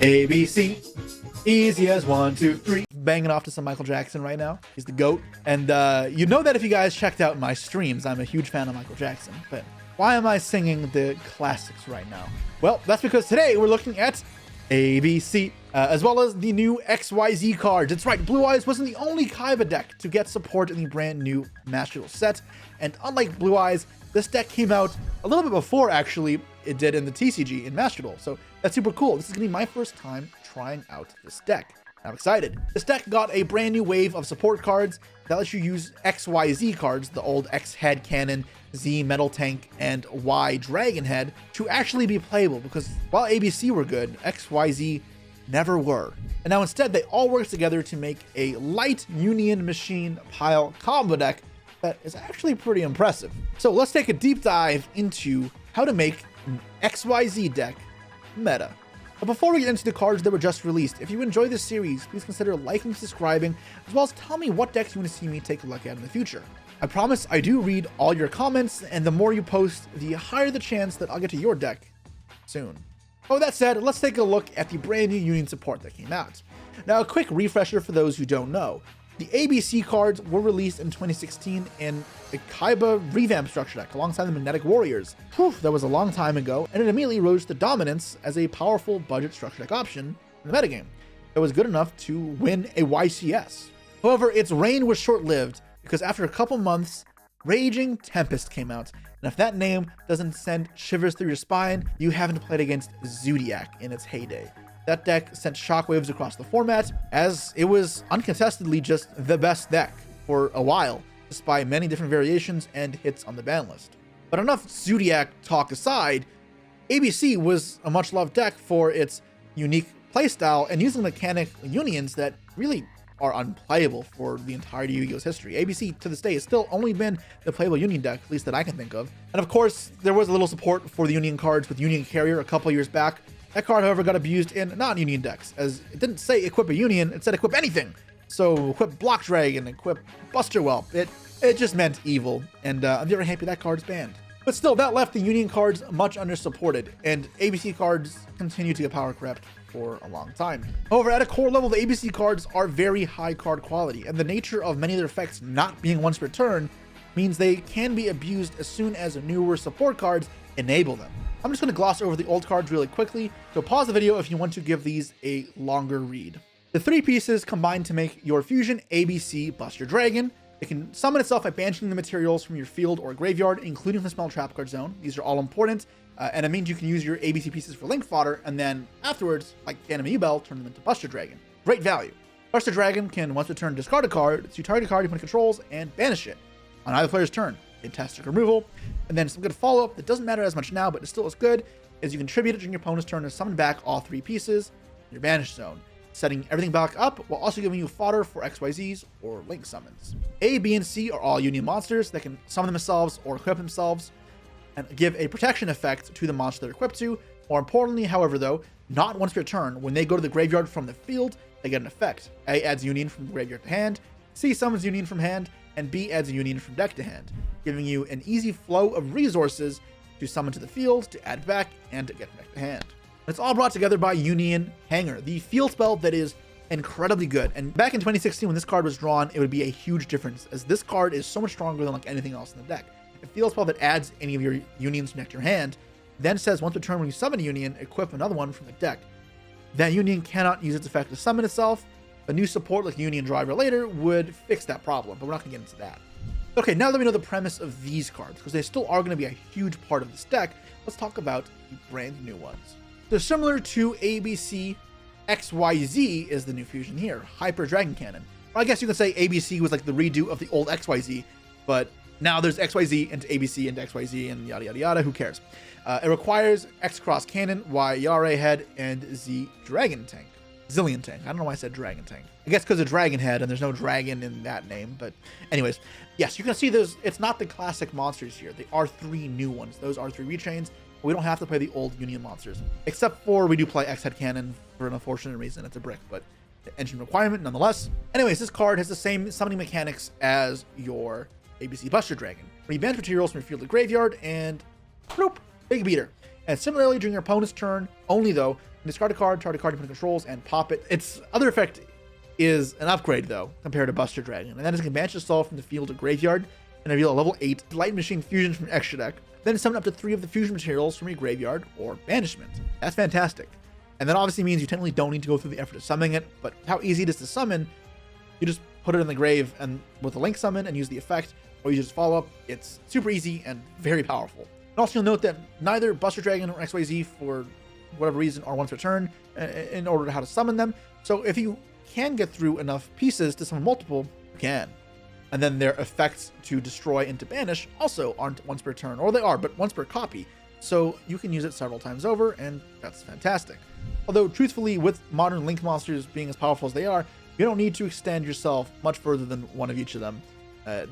ABC, easy as 1, 2, 3. Banging off to some Michael Jackson right now. He's the GOAT. And you know that if you guys checked out my streams, I'm a huge fan of Michael Jackson. But why am I singing the classics right now? Well, that's because today we're looking at ABC, as well as the new XYZ cards. That's right, Blue Eyes wasn't the only Kaiba deck to get support in the brand new Master Duel set. And unlike Blue Eyes, this deck came out a little bit before, actually, it did in the TCG in Master Duel. So that's super cool. This is gonna be my first time trying out this deck. I'm excited. This deck got a brand new wave of support cards that lets you use XYZ cards, the old X Head Cannon, Z Metal Tank, and Y Dragon Head, to actually be playable, because while ABC were good, XYZ never were. And now instead, they all work together to make a light Union Machine Pile combo deck that is actually pretty impressive. So let's take a deep dive into how to make an XYZ deck meta. But before we get into the cards that were just released, if you enjoy this series, please consider liking and subscribing, as well as tell me what decks you want to see me take a look at in the future. I promise I do read all your comments, and the more you post, the higher the chance that I'll get to your deck soon. But with that said, let's take a look at the brand new Union support that came out. Now, a quick refresher for those who don't know. The ABC cards were released in 2016 in a Kaiba revamp structure deck alongside the Magnetic Warriors. Whew, that was a long time ago, and it immediately rose to dominance as a powerful budget structure deck option in the metagame. It was good enough to win a YCS. However, its reign was short-lived, because after a couple months, Raging Tempest came out, and if that name doesn't send shivers through your spine, you haven't played against Zodiac in its heyday. That deck sent shockwaves across the format, as it was uncontestedly just the best deck for a while, despite many different variations and hits on the ban list. But enough Zodiac talk aside, ABC was a much loved deck for its unique playstyle and using mechanic unions that really are unplayable for the entirety of Yu-Gi-Oh's history. ABC to this day has still only been the playable Union deck, at least that I can think of. And of course, there was a little support for the Union cards with Union Carrier a couple years back. That card, however, got abused in non-Union decks, as it didn't say equip a Union, it said equip anything. So equip Block Dragon, equip Buster Whelp. It just meant evil, and I'm very happy that card's banned. But still, that left the Union cards much under-supported, and ABC cards continue to get power crept for a long time. However, at a core level, the ABC cards are very high card quality, and the nature of many of their effects not being once per turn means they can be abused as soon as newer support cards enable them. I'm just going to gloss over the old cards really quickly, so pause the video if you want to give these a longer read. The three pieces combine to make your fusion ABC Buster Dragon. It can summon itself by banishing the materials from your field or graveyard, including the Smell Trap card zone. These are all important, and it means you can use your ABC pieces for link fodder, and then afterwards, like Phantom U-Bell, turn them into Buster Dragon. Great value. Buster Dragon can once per turn discard a card, to target a card you put in controls, and banish it on either player's turn. Fantastic removal. And then some good follow-up that doesn't matter as much now, but it still is good, is you can tribute it during your opponent's turn to summon back all three pieces in your banished zone, setting everything back up while also giving you fodder for XYZs or link summons. A, B, and C are all Union monsters that can summon themselves or equip themselves and give a protection effect to the monster they're equipped to. More importantly, however, though, not once per turn. When they go to the graveyard from the field, they get an effect. A adds Union from graveyard to hand, C summons Union from hand, and B adds a Union from deck to hand, giving you an easy flow of resources to summon to the field, to add back, and to get back to hand. It's all brought together by Union Hanger, the field spell that is incredibly good. And back in 2016, when this card was drawn, it would be a huge difference, as this card is so much stronger than like anything else in the deck. A field spell that adds any of your Unions from deck to your hand, then says once per turn when you summon a Union, equip another one from the deck. That Union cannot use its effect to summon itself. A new support like Union Driver later would fix that problem, but we're not going to get into that. Okay, now that we know the premise of these cards, because they still are going to be a huge part of this deck, let's talk about the brand new ones. So similar to ABC, XYZ is the new fusion here, Hyper Dragon Cannon. Well, I guess you could say ABC was like the redo of the old XYZ, but now there's XYZ into ABC into XYZ and yada yada yada, who cares? It requires X Cross Cannon, Y Yare Head, and Z Dragon Tank. Zillion Tank. I don't know why I said Dragon Tank. I guess because of Dragon Head, and there's no dragon in that name. But anyways, yes, you can see those. It's not the classic monsters here. They are three new ones. Those are three retrains. We don't have to play the old Union monsters. Except for we do play X-Head Cannon for an unfortunate reason. It's a brick, but the engine requirement nonetheless. Anyways, this card has the same summoning mechanics as your ABC Buster Dragon. When you banish materials from your field to graveyard, and bloop, big beater. And similarly, during your opponent's turn, only though, Discard a card, target card you put in controls, and pop it. Its other effect is an upgrade, though, compared to Buster Dragon, and that is it can banish yourself from the field to graveyard and reveal a level 8 Light Machine Fusion from your extra deck. Then summon up to 3 of the fusion materials from your graveyard or banishment. That's fantastic. And that obviously means you technically don't need to go through the effort of summoning it, but how easy it is to summon, you just put it in the grave and with a link summon and use the effect, or you just follow up. It's super easy and very powerful. And also you'll note that neither Buster Dragon or XYZ, for whatever reason, are once per turn in order to how to summon them. So if you can get through enough pieces to summon multiple, you can. And then their effects to destroy and to banish also aren't once per turn, or they are, but once per copy. So you can use it several times over, and that's fantastic. Although truthfully, with modern Link monsters being as powerful as they are, you don't need to extend yourself much further than one of each of them.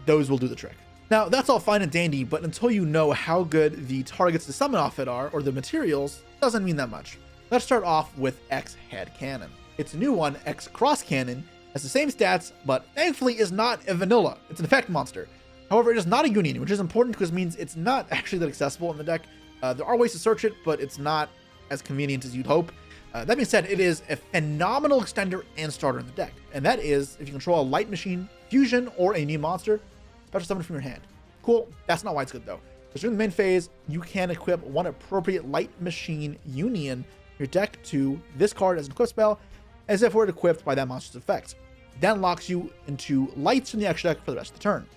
Those will do the trick. Now, that's all fine and dandy, but until you know how good the targets to summon off it are, or the materials, doesn't mean that much. Let's start off with X Head Cannon. Its new one, X Cross Cannon, has the same stats, but thankfully is not a vanilla. It's an effect monster. However, it is not a union, which is important because it means it's not actually that accessible in the deck. There are ways to search it, but it's not as convenient as you'd hope. That being said, it is a phenomenal extender and starter in the deck. And that is if you control a Light Machine Fusion or a new monster, special summon from your hand. Cool, that's not why it's good though. Because during the main phase, you can equip one appropriate Light Machine Union in your deck to this card as an equip spell, as if it were equipped by that monster's effect. That locks you into lights from the extra deck for the rest of the turn.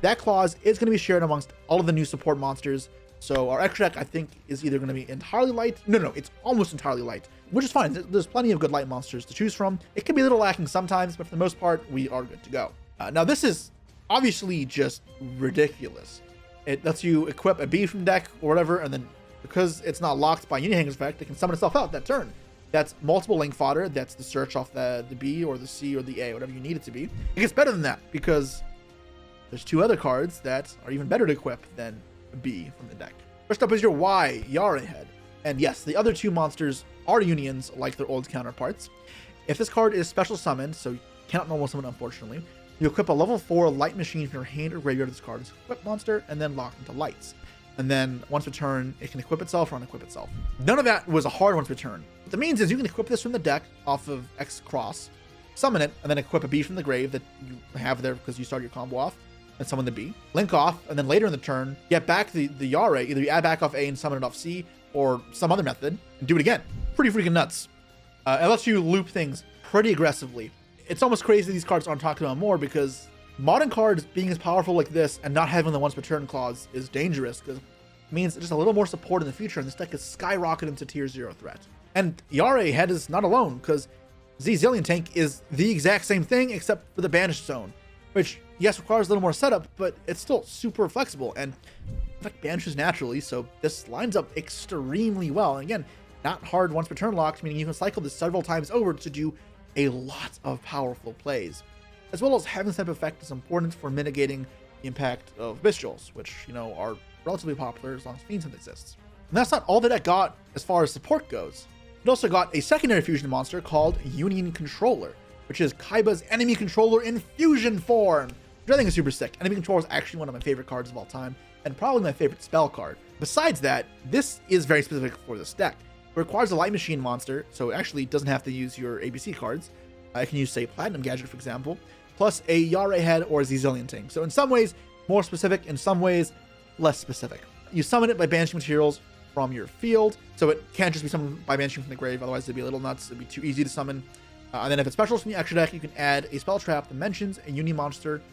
That clause is going to be shared amongst all of the new support monsters. So our extra deck, I think, is either going to be entirely light. No, it's almost entirely light, which is fine. There's plenty of good light monsters to choose from. It can be a little lacking sometimes, but for the most part, we are good to go. Now, this is obviously just ridiculous. It lets you equip a B from deck or whatever, and then because it's not locked by Union Hanger's effect, it can summon itself out that turn. That's multiple link fodder. That's the search off the B or the C or the A, whatever you need it to be. It gets better than that because there's 2 other cards that are even better to equip than a B from the deck. First up is your Y, Yara Head. And yes, the other 2 monsters are unions like their old counterparts. If this card is special summoned, so you cannot normal summon unfortunately, you equip a level 4 Light Machine from your hand or graveyard of this card as equip monster and then lock into lights. And then once per turn, it can equip itself or unequip itself. None of that was a hard once per turn. What that means is you can equip this from the deck off of X Cross, summon it, and then equip a B from the grave that you have there because you started your combo off, and summon the B. Link off, and then later in the turn, get back the Yara. Either you add back off A and summon it off C, or some other method, and do it again. Pretty freaking nuts. It lets you loop things pretty aggressively. It's almost crazy these cards aren't talked about more because modern cards being as powerful like this and not having the once per turn clause is dangerous because it means just a little more support in the future and this deck is skyrocketed into tier 0 threat. And Yara Head is not alone because Zillion Tank is the exact same thing except for the banished zone, which yes requires a little more setup, but it's still super flexible and in fact banishes naturally, so this lines up extremely well. And again, not hard once per turn locks, meaning you can cycle this several times over to do a lot of powerful plays, as well as having this type of effect is important for mitigating the impact of Bystials, which, you know, are relatively popular as long as Fiendsmith exists. And that's not all that it got as far as support goes. It also got a secondary fusion monster called Union Controller, which is Kaiba's enemy controller in fusion form, which I think is super sick. Enemy Controller is actually one of my favorite cards of all time, and probably my favorite spell card. Besides that, this is very specific for this deck. It requires a Light Machine monster, so it actually doesn't have to use your ABC cards. I can use, say, Platinum Gadget, for example, plus a Yara Head or a Zillion Tank. So in some ways, more specific, in some ways, less specific. You summon it by banishing materials from your field, so it can't just be summoned by banishing from the grave, otherwise it'd be a little nuts, it'd be too easy to summon. And then if it's specials from the extra deck, you can add a spell trap that mentions a Union monster to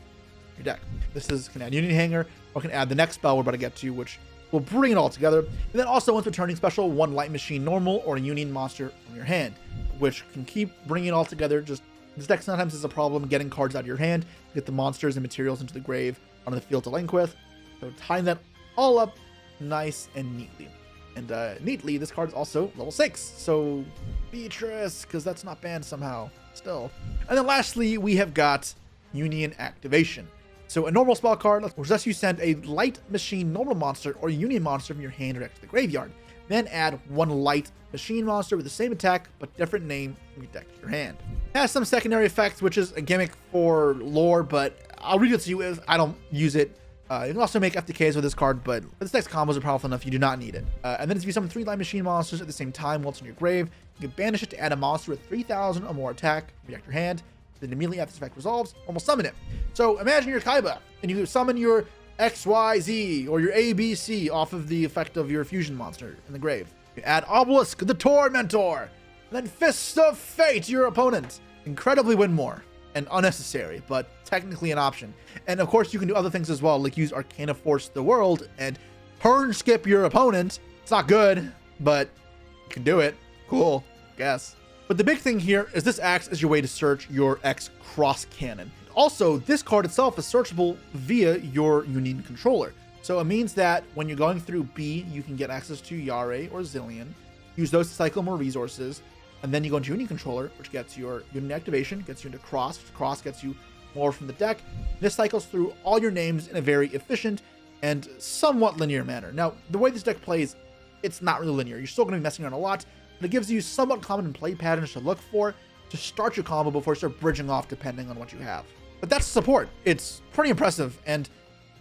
your deck. This can add Union Hanger, or can add the next spell we're about to get to, which will bring it all together. And then also once returning special, 1 Light Machine normal or a Union monster from your hand, which can keep bringing it all together. Just this deck sometimes is a problem getting cards out of your hand, get the monsters and materials into the grave onto the field to link with. So tying that all up nice and neatly. And neatly, this card is also level 6. So Beatrice, because that's not banned somehow still. And then lastly, we have got Union Activation. So a normal spell card which lets you send a Light Machine normal monster or Union monster from your hand or deck to the graveyard. Then add 1 Light Machine monster with the same attack but different name from your deck to your hand. It has some secondary effects, which is a gimmick for lore, but I'll read it to you as I don't use it You can also make FTKs with this card, but this deck's combos are powerful enough, you do not need it. And then if you summon 3 Light Machine monsters at the same time while it's in your grave, you can banish it to add a monster with 3,000 or more attack, reject your hand, then immediately after this effect resolves, almost summon it. So imagine you're Kaiba, and you summon your XYZ or your ABC off of the effect of your fusion monster in the grave. You add Obelisk the Tormentor, and then Fist of Fate to your opponent. Incredibly win more. And unnecessary, but technically an option. And of course, you can do other things as well, like use Arcana Force the World and turn skip your opponent. It's not good, but you can do it. Cool, guess. But the big thing here is this acts as your way to search your X cross cannon. Also, this card itself is searchable via your Union controller. So it means that when you're going through B, you can get access to Yare or Zillion, use those to cycle more resources, and then you go into Union Controller, which gets your Union activation, gets you into Cross. Cross gets you more from the deck. This cycles through all your names in a very efficient and somewhat linear manner. Now, the way this deck plays, it's not really linear. You're still going to be messing around a lot, but it gives you somewhat common play patterns to look for to start your combo before you start bridging off depending on what you have. But that's support. It's pretty impressive, and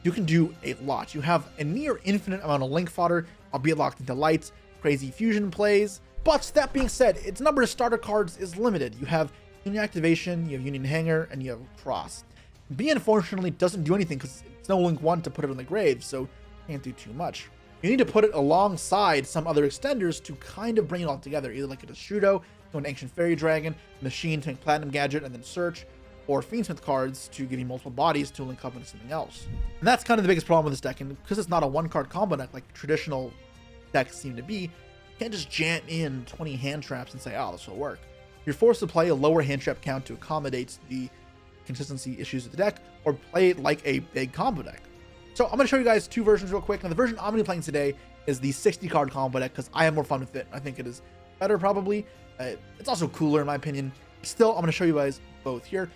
you can do a lot. You have a near infinite amount of link fodder, albeit locked into lights, crazy fusion plays. But that being said, its number of starter cards is limited. You have Union Activation, you have Union Hanger, and you have Cross. B, unfortunately, doesn't do anything because it's no Link 1 to put it on the grave, so can't do too much. You need to put it alongside some other extenders to kind of bring it all together, either like a Shudo, an Ancient Fairy Dragon, Machine to make Platinum Gadget and then Search, or Fiendsmith cards to give you multiple bodies to link up into something else. And that's kind of the biggest problem with this deck, and because it's not a one-card combo deck like traditional decks seem to be, you can't just jam in 20 hand traps and say, oh, this will work. You're forced to play a lower hand trap count to accommodate the consistency issues of the deck, or play it like a big combo deck. So I'm going to show you guys 2 versions real quick. Now, the version I'm going to be playing today is the 60-card combo deck because I have more fun with it. I think it is better, probably. It's also cooler, in my opinion. Still, I'm going to show you guys both here.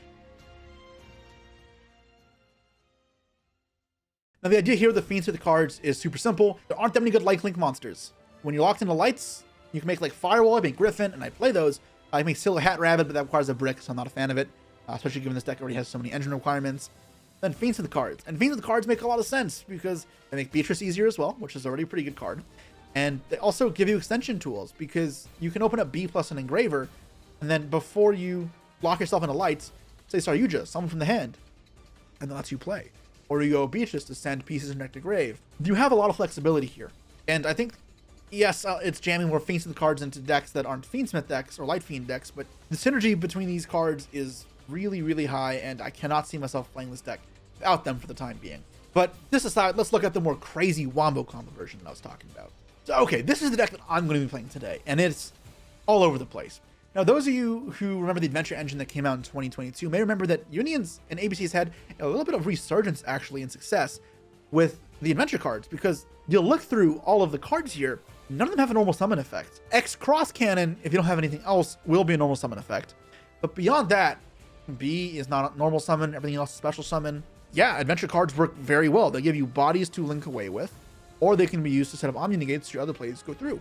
Now, the idea here with the Fiends with the cards is super simple. There aren't that many good light link monsters. When you're locked into lights, you can make like Firewall, I make Griffin, and I play those. I make Silver Hat Rabbit, but that requires a brick, so I'm not a fan of it. Especially given this deck already has so many engine requirements. Then Fiends with the cards. And Fiends with the cards make a lot of sense because they make Beatrice easier as well, which is already a pretty good card. And they also give you extension tools because you can open up B plus an Engraver, and then before you lock yourself into lights, say Saryuja, summon from the hand, and that lets you play. Or you go Beatrice to send pieces into the grave. You have a lot of flexibility here. And I think, yes, it's jamming more Fiendsmith cards into decks that aren't Fiendsmith decks or Light Fiend decks, but the synergy between these cards is really, really high, and I cannot see myself playing this deck without them for the time being. But this aside, let's look at the more crazy wombo combo version that I was talking about. So, okay, this is the deck that I'm going to be playing today, and it's all over the place. Now, those of you who remember the Adventure Engine that came out in 2022 may remember that Unions and ABC's had a little bit of resurgence, actually, in success with the Adventure cards, because you'll look through all of the cards here, none of them have a normal summon effect. X Cross Cannon, if you don't have anything else, will be a normal summon effect. But beyond that, B is not a normal summon, everything else is special summon. Yeah, Adventure cards work very well. They give you bodies to link away with, or they can be used to set up Omni Negates your other plays go through.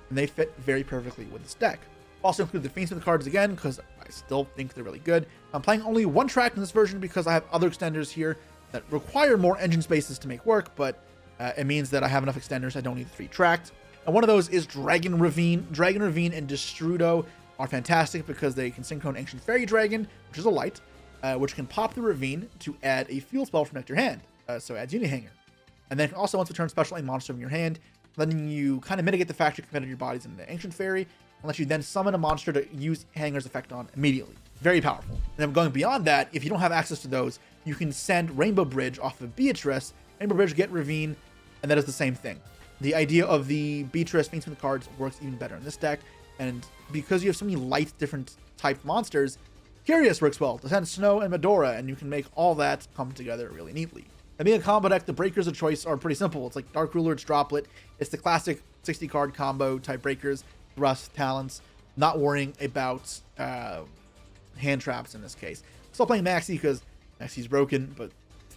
And they fit very perfectly with this deck. Also include the Fiendsmith cards again, because I still think they're really good. I'm playing only 1 track in this version because I have other extenders here that require more engine spaces to make work, but it means that I have enough extenders I don't need 3 tracked. And one of those is Dragon Ravine. Dragon Ravine and Destrudo are fantastic because they can synchron Ancient Fairy Dragon, which is a light, which can pop the Ravine to add a field spell from your hand, so adds Union Hanger. And then also once return special a monster from your hand, letting you kind of mitigate the fact you committed your bodies into Ancient Fairy, and let you then summon a monster to use Hanger's effect on immediately. Very powerful. And then going beyond that, if you don't have access to those, you can send Rainbow Bridge off of Beatrice, Rainbow Bridge get Ravine, and that is the same thing. The idea of the Beatrice Fiendsmith cards works even better in this deck, and because you have so many light different type monsters, Curious works well to send Snow and Medora, and you can make all that come together really neatly. And being a combo deck, the breakers of choice are pretty simple. It's like Dark Ruler, it's Droplet, it's the classic 60 card combo type breakers, Rust, Talents, not worrying about hand traps in this case. Still playing Maxi because Maxi's broken, but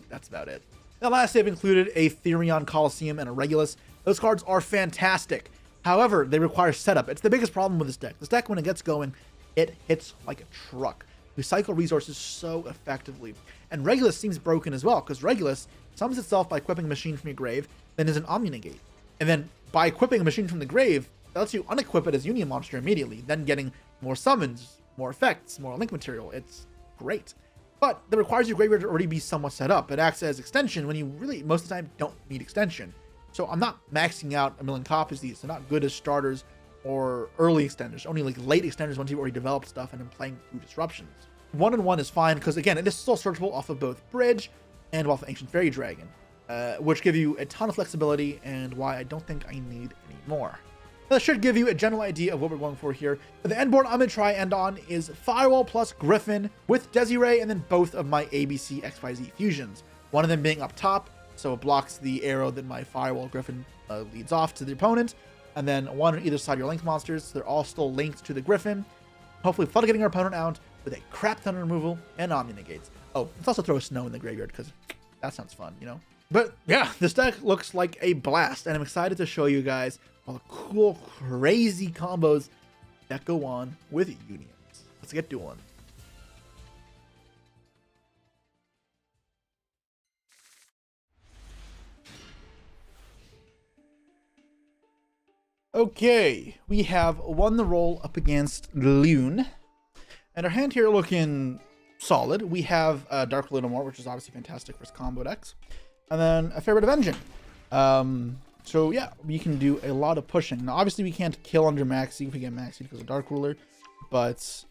that's about it. Now lastly, I've included a Therion Colosseum and a Regulus. Those cards are fantastic. However, they require setup. It's the biggest problem with this deck. This deck, when it gets going, it hits like a truck. We cycle resources so effectively. And Regulus seems broken as well, because Regulus summons itself by equipping a machine from your grave, then is an Omni Negate. And then by equipping a machine from the grave, that lets you unequip it as Union Monster immediately, then getting more summons, more effects, more link material. It's great. But that requires your graveyard to already be somewhat set up. It acts as extension when you really, most of the time, don't need extension. So I'm not maxing out a million copies of these. They're not good as starters or early extenders, only like late extenders once you've already developed stuff and I'm playing through disruptions. 1-1 is fine because, again, it is still searchable off of both Bridge and off of Ancient Fairy Dragon, which give you a ton of flexibility and why I don't think I need any more. That should give you a general idea of what we're going for here. But the end board I'm going to try end on is Firewall plus Griffin with Desiree and then both of my ABC XYZ fusions. One of them being up top, so it blocks the arrow that my Firewall Griffin leads off to the opponent. And then one on either side of your linked monsters. So they're all still linked to the Griffin. Hopefully floodgating our opponent out with a crap ton of removal and Omni Negates. Oh, let's also throw a Snow in the graveyard because that sounds fun, you know? But yeah, this deck looks like a blast, and I'm excited to show you guys all the cool, crazy combos that go on with Unions. Let's get dueling. Okay, we have won the roll up against Lune, and our hand here looking solid. We have Dark Lunomore, which is obviously fantastic for his combo decks, and then a fair bit of Engine. So yeah, we can do a lot of pushing. Now, obviously, we can't kill under Maxi if we get Maxi because of Dark Ruler, but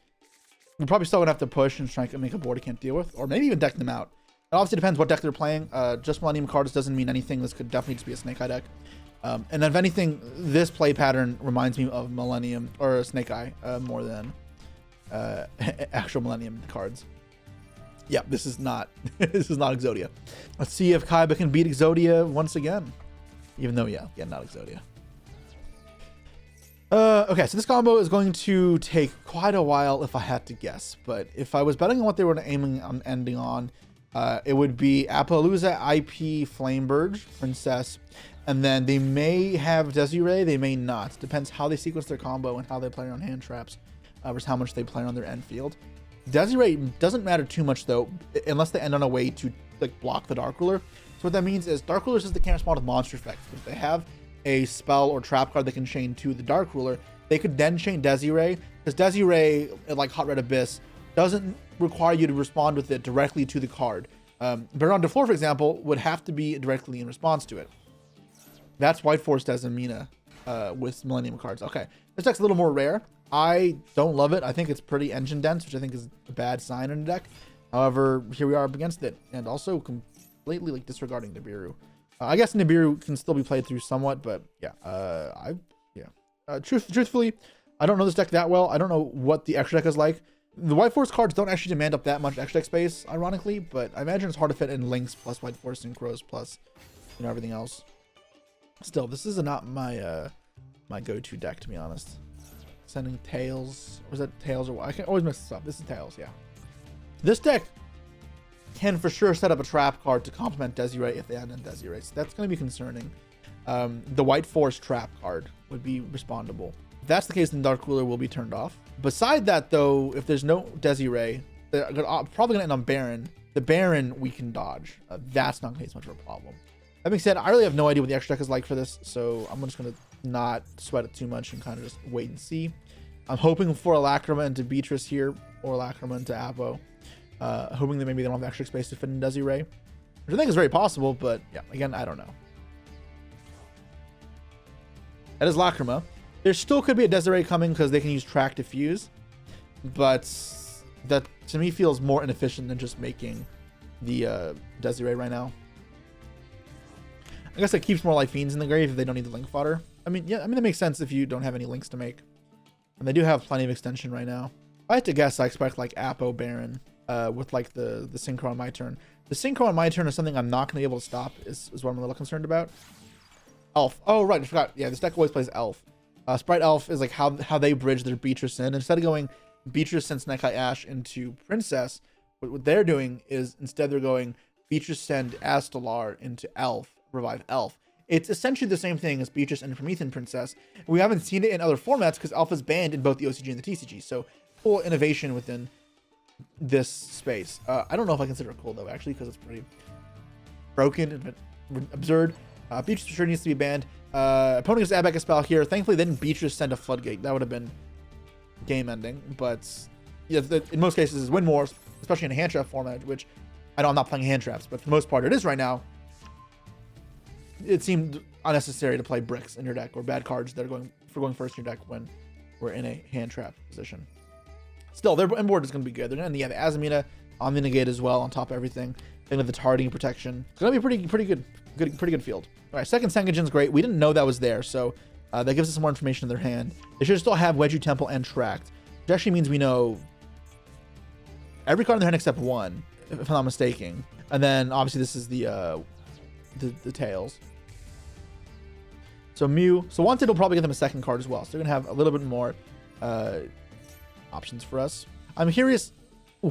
we're probably still gonna have to push and try to make a board he can't deal with, or maybe even deck them out. It obviously depends what deck they're playing. Just Millennium cards doesn't mean anything. This could definitely just be a Snake Eye deck. And if anything, this play pattern reminds me of Millennium or Snake Eye more than actual Millennium cards. Yeah, this is not this is not Exodia. Let's see if Kaiba can beat Exodia once again. Even though, yeah, not Exodia. Okay, so this combo is going to take quite a while if I had to guess. But if I was betting on what they were aiming on ending on, it would be Appaloosa, IP, Flamebird, Princess, and then they may have Desiree, they may not. Depends how they sequence their combo and how they play on hand traps versus how much they play on their end field. Desiree doesn't matter too much though, unless they end on a way to like block the Dark Ruler. So what that means is Dark Ruler is they can't respond with monster effects. If they have a spell or trap card that can chain to the Dark Ruler, they could then chain Desiree, because Desiree, like Hot Red Abyss, doesn't require you to respond with it directly to the card. Baron de Flor, for example, would have to be directly in response to it. That's White Force as Amina with Millennium cards. Okay, this deck's a little more rare. I don't love it. I think it's pretty engine dense, which I think is a bad sign in the deck. However, here we are up against it, and also completely like disregarding Nibiru. I guess Nibiru can still be played through somewhat, but yeah, truthfully, I don't know this deck that well. I don't know what the extra deck is like. The White Force cards don't actually demand up that much extra deck space, ironically, but I imagine it's hard to fit in Lynx plus White Force Synchros plus, you know, everything else. Still, this is not my my go-to deck, to be honest. Sending Tails, or is that Tails or what? I can always mess this up. This is Tails, yeah. This deck can for sure set up a trap card to complement Desiree if they add in Desiree, so that's going to be concerning. The White Force trap card would be respondable. If that's the case, then Dark Ruler will be turned off. Beside that, though, if there's no Desiree, they're probably going to end on Baron. The Baron we can dodge. That's not going to be as much of a problem. That being said, I really have no idea what the extra deck is like for this, so I'm just going to not sweat it too much and kind of just wait and see. I'm hoping for a Lacrima into Beatrice here, or Lacrima into Apo. Hoping that maybe they don't have extra space to fit in Desiree, which I think is very possible, but yeah, again, I don't know. That is Lacrima. There still could be a Desiree coming because they can use Track to fuse, but that to me feels more inefficient than just making the Desiree right now. I guess it keeps more like Fiends in the grave if they don't need the link fodder. I mean, yeah, that makes sense if you don't have any links to make. And they do have plenty of extension right now. If I had to guess, I expect like Apo Baron with like the Synchro on my turn. The Synchro on my turn is something I'm not going to be able to stop is what I'm a little concerned about. Elf. Oh, right. I forgot. Yeah, this deck always plays Elf. Sprite Elf is like how they bridge their Beatrice in. Instead of going Beatrice and Snake Eye Ash into Princess, what they're doing is instead they're going Beatrice send Astalar into Elf, revive Elf. It's essentially the same thing as Beatrice and Promethean Princess. We haven't seen it in other formats because Elf is banned in both the OCG and the TCG. So full innovation within this space. I don't know if I consider it cool though, actually, because it's pretty broken and absurd. Beatrice for sure needs to be banned. Opponent gets to add back a spell here. Thankfully, they didn't Beatrice send a Floodgate. That would have been game ending. But yeah, in most cases, it's win more, especially in a hand trap format, which I know I'm not playing hand traps, but for the most part, it is right now. It seemed unnecessary to play bricks in your deck or bad cards that are going first in your deck when we're in a hand trap position. Still, their board is going to be good. They're going to have the Azamina, Omni-Negate as well on top of everything. Then with the targeting protection, it's going to be pretty good field. All right, second Sengagen's great. We didn't know that was there, so that gives us some more information in their hand. They should still have Wedgie Temple and Tract, which actually means we know every card in their hand except one, if I'm not mistaken. And then obviously this is the tails. So Mew. So Wanted will probably get them a second card as well. So they're gonna have a little bit more options for us. I'm curious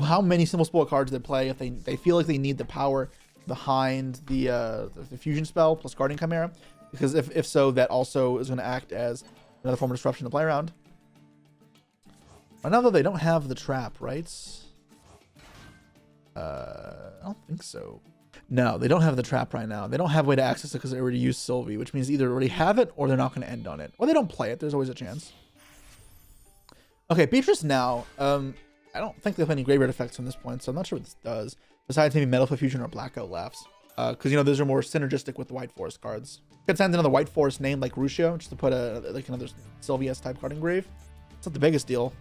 how many Simple Spoil cards they play if they feel like they need the power behind the fusion spell plus Guardian Chimera, because if so, that also is going to act as another form of disruption to play around. I know that they don't have the trap, right? I don't think so. No, they don't have the trap right now. They don't have a way to access it because they already used Sylvie, which means either already have it or they're not going to end on it. Or they don't play it. There's always a chance. Okay, Beatrice now. I don't think they have any graveyard effects from this point, so I'm not sure what this does. Besides maybe Metal Fusion or Blackout Laughs. Because, you know, those are more synergistic with the White Forest cards. Could send another White Forest named like Yugioh, just to put like another Sylvie-esque type card engraved. It's not the biggest deal.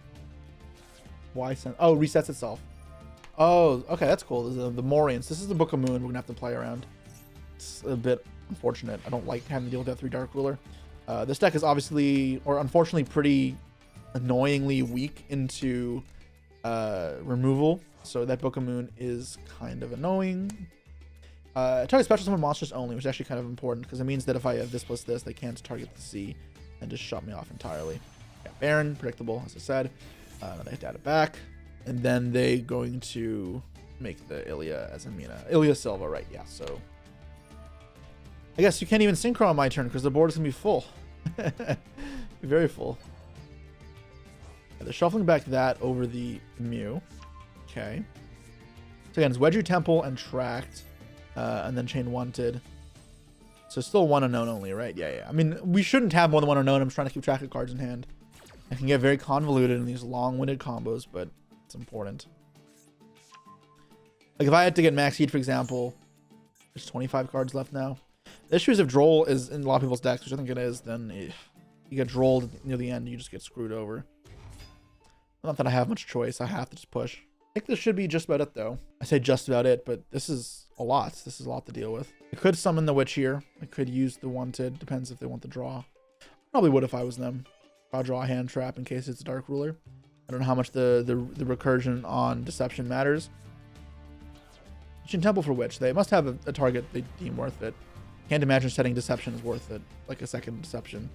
Why send? Oh, resets itself. Oh, okay, that's cool. The Morians. This is the Book of Moon we're going to have to play around. It's a bit unfortunate. I don't like having to deal with that 3 Dark Ruler. This deck is obviously, or unfortunately, pretty annoyingly weak into removal. So that Book of Moon is kind of annoying. Target special summon monsters only, which is actually kind of important because it means that if I have this plus this, they can't target the sea and just shut me off entirely. Yeah, Baron, predictable, as I said. They have to add it back. And then they going to make the Ilya as Amina. Ilya Silva, right? Yeah, so I guess you can't even synchro on my turn because the board is going to be full. Very full. Yeah, they're shuffling back that over the Mew. Okay. So again, it's Wedgie Temple and Tract. And then Chain Wanted. So still one unknown only, right? Yeah. I mean, we shouldn't have more than one unknown. I'm trying to keep track of cards in hand. I can get very convoluted in these long-winded combos, but it's important. Like if I had to get Max Heat, for example, there's 25 cards left now. The issue is if Droll is in a lot of people's decks, which I think it is, then if you get Drolled near the end, you just get screwed over. Not that I have much choice. I have to just push. I think this should be just about it, though. I say just about it, but this is a lot. This is a lot to deal with. I could summon the Witch here. I could use the Wanted. Depends if they want the draw. Probably would if I was them. I'll draw a hand trap in case it's a Dark Ruler. I don't know how much the recursion on Deception matters. Ancient Temple for Witch. They must have a target they deem worth it. Can't imagine setting Deception is worth it. Like a second Deception.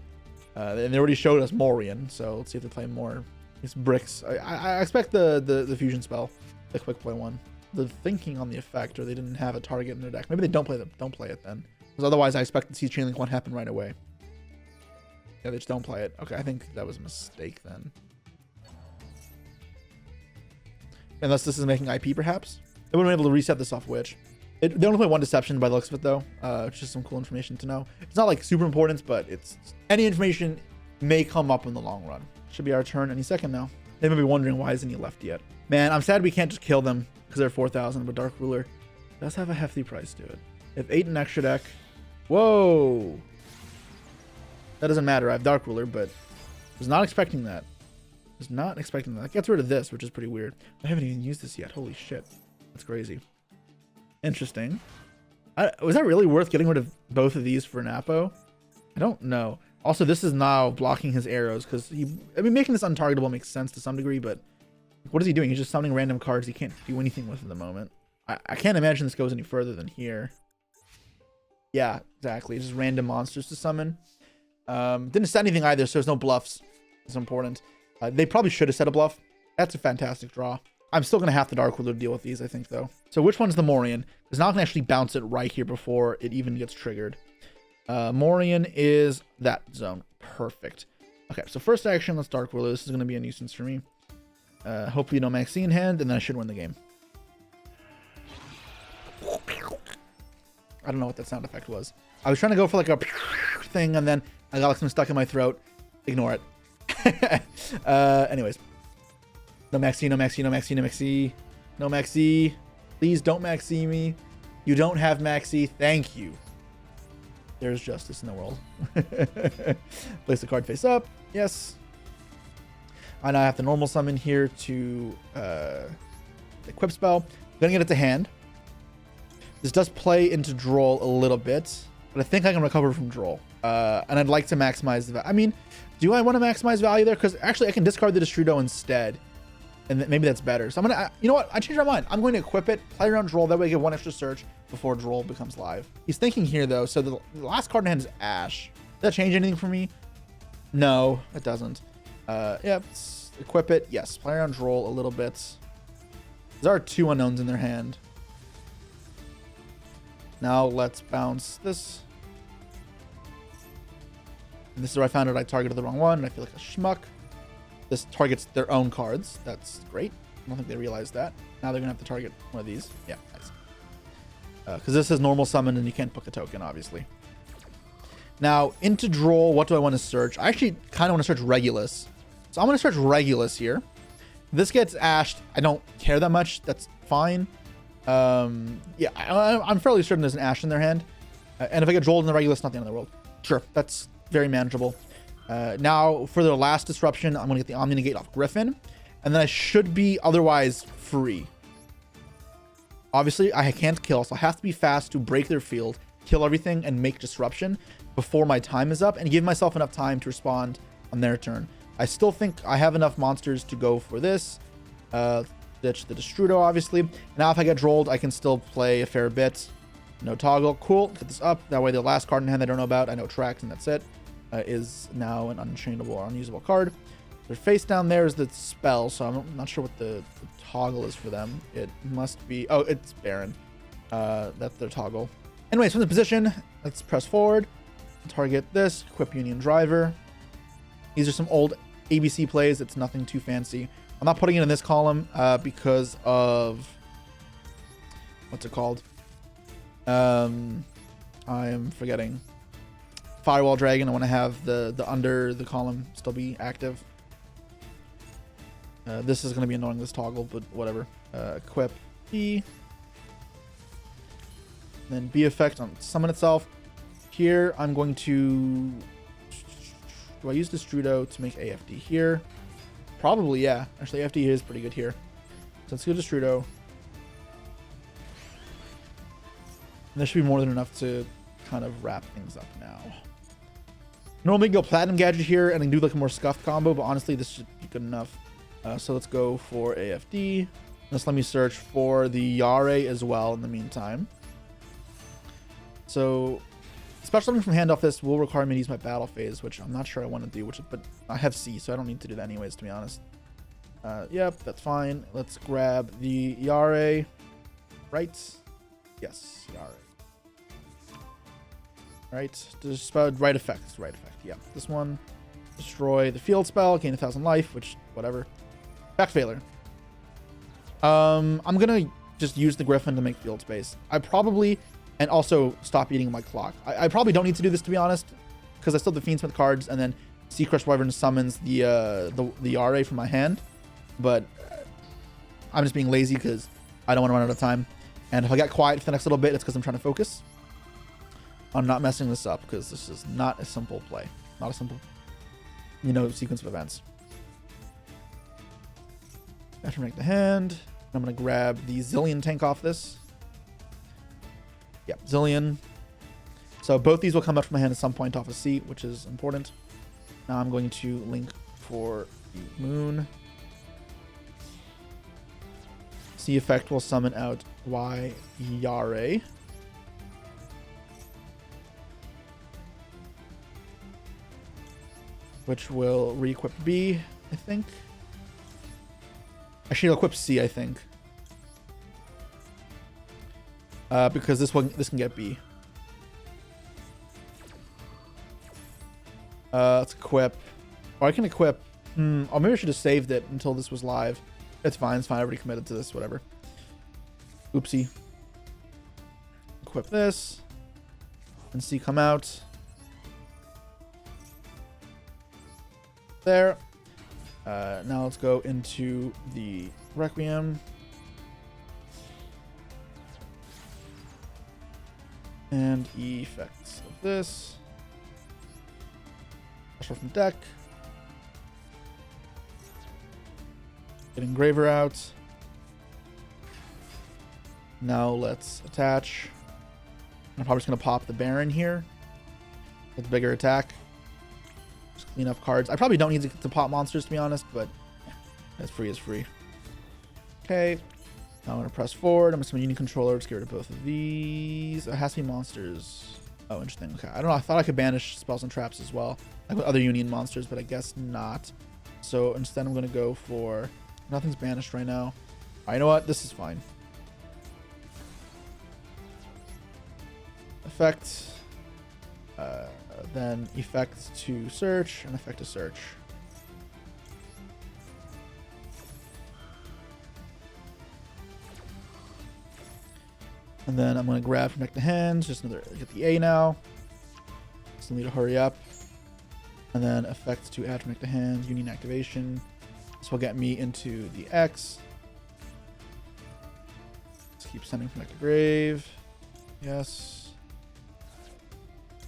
And they already showed us Morian, so let's see if they play more. These bricks. I expect the fusion spell, the quick play one. The thinking on the effect, or they didn't have a target in their deck. Maybe they don't play it then. Because otherwise, I expect to see Chainlink 1 happen right away. Yeah, they just don't play it. Okay, I think that was a mistake then. Unless this is making IP, perhaps. They wouldn't be able to reset this off Witch. They only play 1 Deception by the looks of it, though. It's just some cool information to know. It's not like super important, but it's any information may come up in the long run. Should be our turn any second now. They may be wondering why isn't he left yet. Man, I'm sad we can't just kill them because they're 4,000, but Dark Ruler does have a hefty price to it. If 8 in extra deck. Whoa. That doesn't matter. I have Dark Ruler, but was not expecting that. Was not expecting that. That gets rid of this, which is pretty weird. I haven't even used this yet. Holy shit. That's crazy. Interesting. Was that really worth getting rid of both of these for an Apo? I don't know. Also, this is now blocking his arrows because making this untargetable makes sense to some degree, but what is he doing? He's just summoning random cards he can't do anything with at the moment. I can't imagine this goes any further than here. Yeah, exactly. Just random monsters to summon. Didn't set anything either, so there's no bluffs. It's important. They probably should have set a bluff. That's a fantastic draw. I'm still going to have the Dark Ruler to deal with these, I think, though. So which one's the Morian? Because now I can actually bounce it right here before it even gets triggered. Morian is that zone. Perfect. Okay, so first action, let's Dark Ruler. This is going to be a nuisance for me. Hopefully no Maxi in hand, and then I should win the game. I don't know what that sound effect was. I was trying to go for like a thing, and then I got like something stuck in my throat. Ignore it. Anyways. No maxi, no maxi, no maxi, no maxi. No maxi. Please don't maxi me. You don't have maxi. Thank you. There's justice in the world. Place the card face up. Yes. And I have the normal summon here to equip spell. I'm gonna get it to hand. This does play into draw a little bit, but I think I can recover from draw. And I'd like to maximize the value. I mean, do I want to maximize value there? Because actually I can discard the Destrudo instead. And maybe that's better. So I'm gonna, you know what? I changed my mind. I'm going to equip it, play around draw. That way I get one extra search before draw becomes live. He's thinking here though. So the last card in hand is Ash. Does that change anything for me? No, it doesn't. Yeah, equip it. Yes, play around draw a little bit. There are 2 unknowns in their hand. Now let's bounce this. And this is where I found out I targeted the wrong one, and I feel like a schmuck. This targets their own cards. That's great. I don't think they realized that. Now they're gonna have to target one of these. Yeah, nice. Because this is normal summon, and you can't book a token, obviously. Now into draw, what do I want to search? I actually kind of want to search Regulus. So I'm gonna search Regulus here. This gets ashed. I don't care that much. That's fine. Yeah, I'm fairly certain there's an ash in their hand. And if I get Jolt in the Regulus, not the end of the world. Sure, that's very manageable. Now, for the last disruption, I'm going to get the Omni Negate off Griffin. And then I should be otherwise free. Obviously, I can't kill, so I have to be fast to break their field, kill everything, and make disruption before my time is up, and give myself enough time to respond on their turn. I still think I have enough monsters to go for this. Ditch the Destrudo, obviously. Now, if I get drolled, I can still play a fair bit. No toggle. Cool. Get this up. That way, the last card in hand I don't know about, I know tracks, and that's it. Is now an unchainable or unusable card. Their face down there is the spell, so I'm not sure what the toggle is for them. It must be... Oh, it's Baron. That's their toggle. Anyways, from the position, let's press forward. Target this. Equip Union Driver. These are some old ABC plays. It's nothing too fancy. I'm not putting it in this column because of... What's it called? I am forgetting. Firewall Dragon. I want to have the under the column still be active. This is going to be annoying, this toggle, but whatever. Equip B. Then B effect on summon itself. Here, I'm going to... Do I use Destrudo to make AFD here? Probably, yeah. Actually, AFD is pretty good here. So let's go Destrudo. And this should be more than enough to kind of wrap things up now. Normally go Platinum Gadget here and then do like a more scuffed combo, but honestly, this should be good enough. So let's go for AFD. Let's let me search for the Yare as well in the meantime. So special summon from hand off this will require me to use my battle phase, which I'm not sure I want to do, but I have C, so I don't need to do that anyways, to be honest. Yep, that's fine. Let's grab the Yare. Right? Yes, Yare. Right, just right effect. Right effect. Yeah, this one. Destroy the field spell, gain 1,000 life, which whatever. Back failure. I'm gonna just use the Griffin to make field space. I probably, and also stop eating my clock. I probably don't need to do this, to be honest, because I still have the Fiendsmith cards, and then Sea Crush Wyvern summons the RA from my hand. But I'm just being lazy because I don't want to run out of time. And if I get quiet for the next little bit, it's because I'm trying to focus. I'm not messing this up because this is not a simple play. Not a simple, sequence of events. After make the hand, I'm going to grab the Zillion tank off this. Yep, Zillion. So both these will come out from my hand at some point off a C, which is important. Now I'm going to link for the Moon. C effect will summon out Y Yare. Which will re-equip B, I think. Actually, it'll equip C, I think. Because this can get B. Let's equip. Or I can equip. Or maybe I should have saved it until this was live. It's fine. It's fine. I already committed to this. Whatever. Oopsie. Equip this. and see come out. There. Now let's go into the Requiem. And effects of this. Special from deck. Get Engraver out. Now let's attach. I'm probably just going to pop the Baron here with bigger attack. Just clean up cards. I probably don't need to pop monsters, to be honest, but as free is free. Okay. Now I'm going to press forward. I'm going to summon Union Controller. Let's get rid of both of these. It has to be monsters. Oh, interesting. Okay. I don't know. I thought I could banish spells and traps as well, like with other Union monsters, but I guess not. So instead, I'm going to go for... Nothing's banished right now. All right, you know what? This is fine. Effect. Then effect to search and effect to search. And then I'm going to grab from deck to hand. Just another get the A now. Still need to hurry up. And then effect to add from deck to hand. Union activation. This will get me into the X. Let's keep sending from deck to grave. Yes.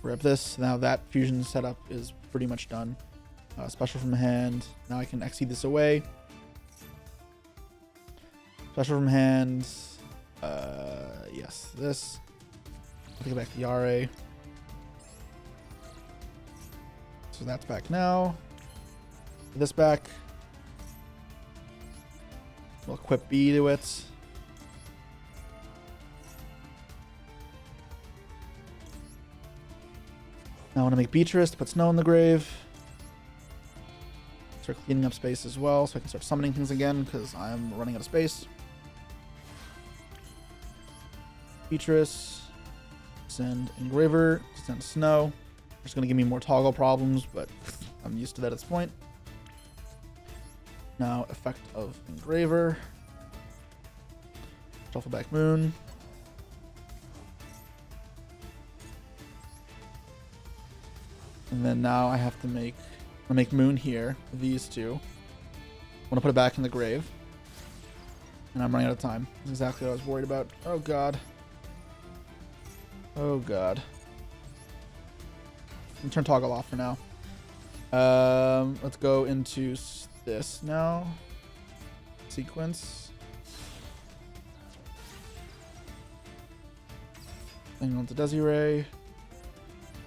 Grab this. Now that fusion setup is pretty much done. Special from hand. Now I can exceed this away. Special from hand. Yes, this. I'll take it back to Yare. So that's back now. This back. We'll equip B to it. Now I want to make Beatrice to put snow in the grave. Start cleaning up space as well, so I can start summoning things again, because I'm running out of space. Beatrice. Send Engraver. Send Snow. It's going to give me more toggle problems, but I'm used to that at this point. Now, effect of Engraver. Shuffle back Moon. And then now I have to make Moon here, these two. I want to put it back in the grave. And I'm running out of time. That's exactly what I was worried about. Oh god. Oh god. I'm gonna turn toggle off for now. Let's go into this now. Sequence. Hang on to Desiree.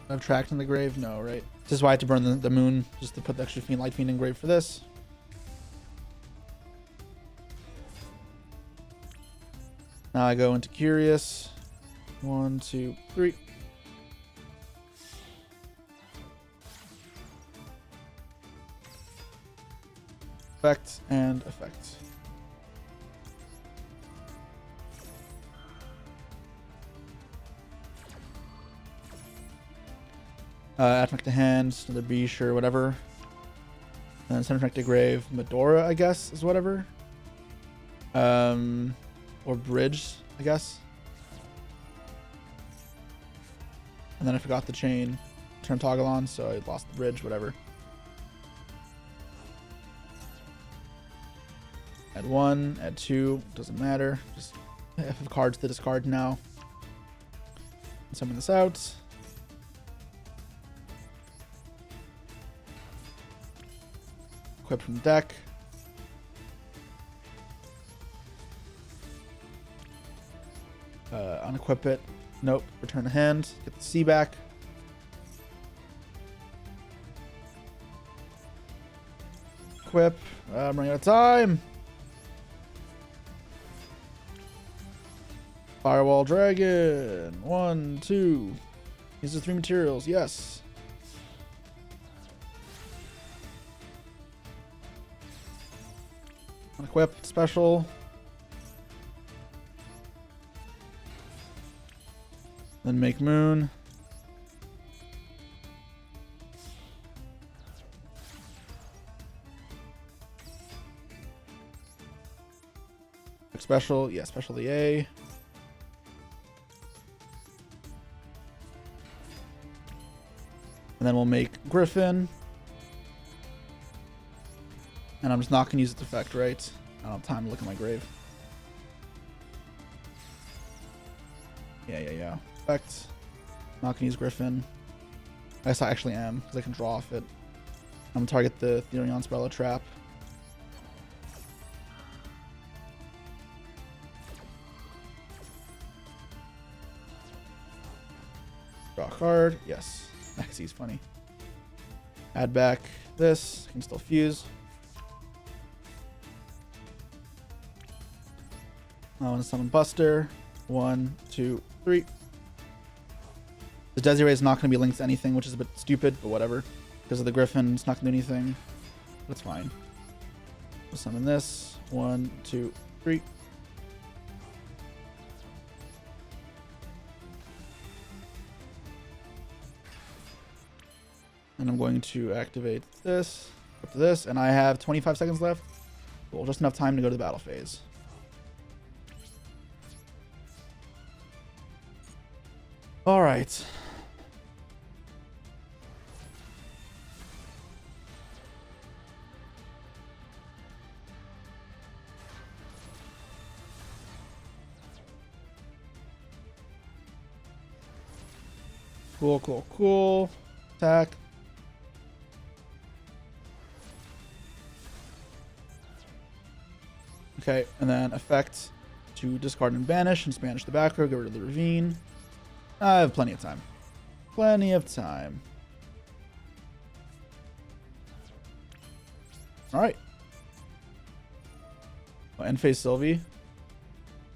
I've tracked in the grave? No, right? This is why I had to burn the moon, just to put the extra Light Fiend in grave for this. Now I go into Curious. 1, 2, 3. Effect and effect. Add to hand, another B, sure, whatever. And then send to grave, Medora, I guess, is whatever. Or Bridge, I guess. And then I forgot the chain. Turn toggle on, so I lost the bridge, whatever. Add 1, add 2, doesn't matter. Just F of cards to discard now. Summon this out. Equip from the deck. Unequip it. Nope. Return to hand. Get the C back. Equip. I'm running out of time. Firewall Dragon. 1, 2. These are 3 materials. Yes. Unequip. Special. Then make Moon. Special. Yeah, special the A. And then we'll make Griffin. And I'm just not going to use its effect, right? I don't have time to look at my grave. Yeah. Effect. Not going to use Griffin. I guess I actually am, because I can draw off it. I'm going to target the Therion Spello Trap. Draw a card. Yes. Maxie's funny. Add back this. Can still fuse. I want to summon Buster. 1, 2, 3. The Desiree is not going to be linked to anything, which is a bit stupid, but whatever. Because of the Griffin, it's not going to do anything. That's fine. We'll summon this. 1, 2, 3. And I'm going to activate this, up to this, and I have 25 seconds left. Well, just enough time to go to the battle phase. All right. Cool. Attack. Okay, and then effect to discard and banish and banish the back row, get rid of the ravine. I have plenty of time. Plenty of time. Alright. End phase Sylvie.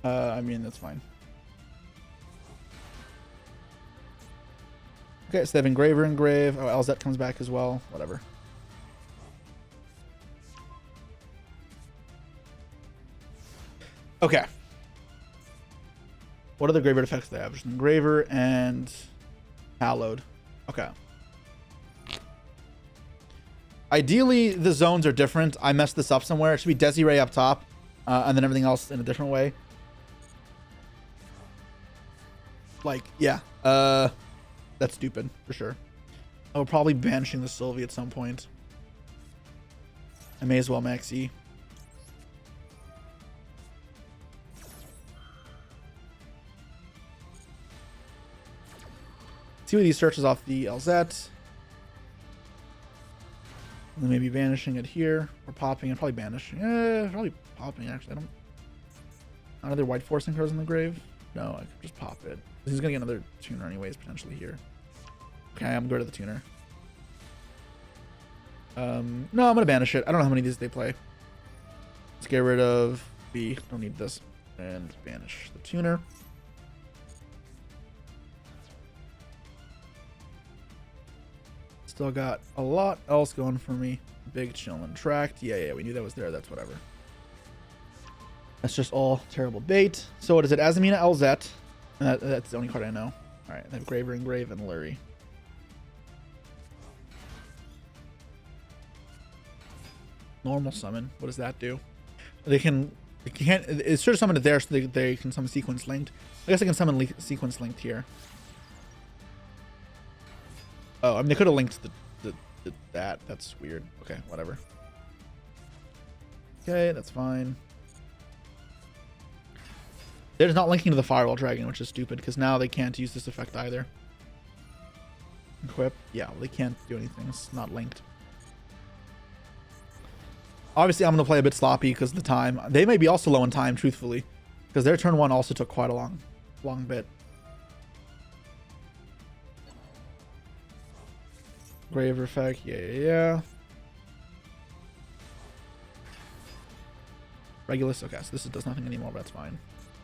I mean, that's fine. Okay, so they have Engraver, Engrave. Oh, Elzette comes back as well. Whatever. Okay. What other graveyard effects do they have? Just Engraver and Hallowed. Okay. Ideally, the zones are different. I messed this up somewhere. It should be Desiree up top, and then everything else in a different way. Like, yeah. That's stupid, for sure. I'll probably banishing the Sylvie at some point. I may as well max E. See what he searches off the Elzette. And then maybe banishing it here. Or popping and probably banishing. Probably popping actually. Are there white forcing cards in the grave? No, I could just pop it. He's gonna get another tuner anyways, potentially here. Okay, I'm going to the tuner. No, I'm gonna banish it. I don't know how many of these they play. Let's get rid of B. Don't need this. And banish the tuner. Still got a lot else going for me. Big chillin' tract. Yeah, we knew that was there. That's whatever. That's just all terrible bait. So what is it? Azamina, Elzette. That's the only card I know. Alright, I have Graver, Engrave, and Lurie. Normal summon. What does that do? They can't. It's sure to summon it there so they can summon sequence linked. I guess I can summon sequence linked here. Oh, I mean they could have linked that. That's weird. Okay, whatever. Okay, that's fine. They're just not linking to the Firewall Dragon, which is stupid because now they can't use this effect either. Equip. Yeah, well, they can't do anything. It's not linked. Obviously, I'm going to play a bit sloppy because of the time. They may be also low in time, truthfully, because their turn 1 also took quite a long bit. Graver effect. Yeah. Regulus. Okay, so this does nothing anymore, but that's fine.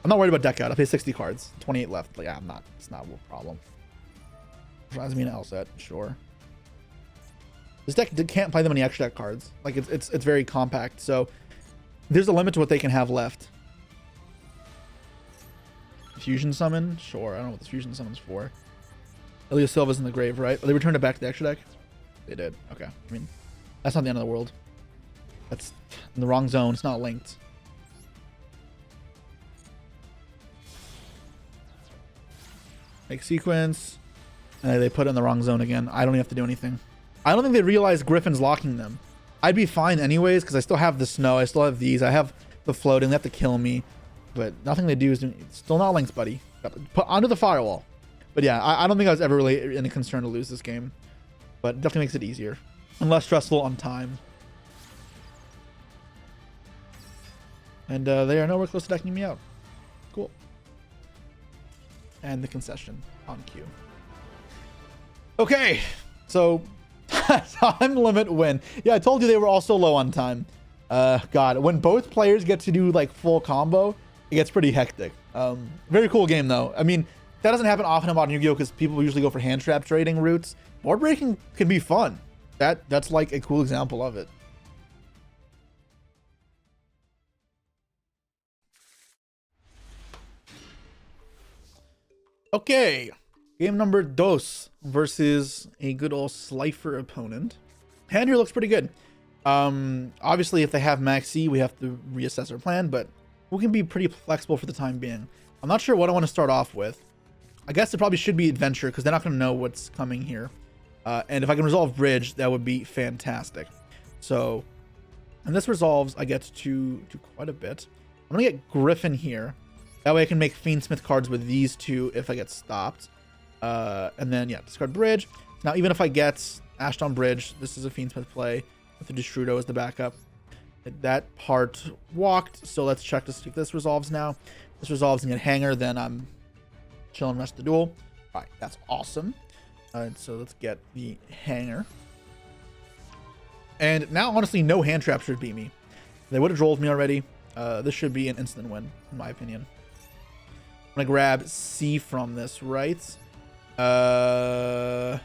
I'm not worried about deck out. I play 60 cards. 28 left. Like, yeah, I'm not. It's not a problem. Drives me an Elzette, sure. This deck can't play them any extra deck cards. Like it's very compact, so there's a limit to what they can have left. Fusion summon, sure. I don't know what this fusion summon's for. Elia Silva's in the grave, right? They returned it back to the extra deck. They did. Okay. I mean, that's not the end of the world. That's in the wrong zone. It's not linked. Make sequence. And they put it in the wrong zone again. I don't even have to do anything. I don't think they realize Griffin's locking them. I'd be fine anyways, because I still have the snow. I still have these. I have the floating. They have to kill me. But nothing they do is still not links, buddy. Put onto the firewall. But yeah, I don't think I was ever really any concern to lose this game. But it definitely makes it easier. And less stressful on time. And they are nowhere close to decking me out. Cool. And the concession on cue. Okay, so time limit win. Yeah, I told you they were also low on time. God, when both players get to do like full combo, it gets pretty hectic. Very cool game though. I mean, that doesn't happen often about Yu-Gi-Oh because people usually go for hand trap trading routes. Board breaking can be fun. That's like a cool example of it. Okay, game number dos versus a good old Slifer opponent. Hand here looks pretty good. Obviously, if they have Maxi, we have to reassess our plan, but we can be pretty flexible for the time being. I'm not sure what I want to start off with. I guess it probably should be Adventure because they're not going to know what's coming here. And if I can resolve Bridge, that would be fantastic. So, and this resolves, I get to quite a bit. I'm going to get Griffin here. That way I can make Fiendsmith cards with these two if I get stopped. And then, yeah, discard Bridge. Now, even if I get Ashed on Bridge, this is a Fiendsmith play with the Destrudo as the backup. That part walked, so let's check to see if this resolves now. If this resolves and get Hanger, then I'm chilling rest of the duel. All right, that's awesome. All right, so let's get the Hanger. And now, honestly, no hand trap should beat me. They would have drolled me already. This should be an instant win, in my opinion. I'm gonna grab C from this, right? I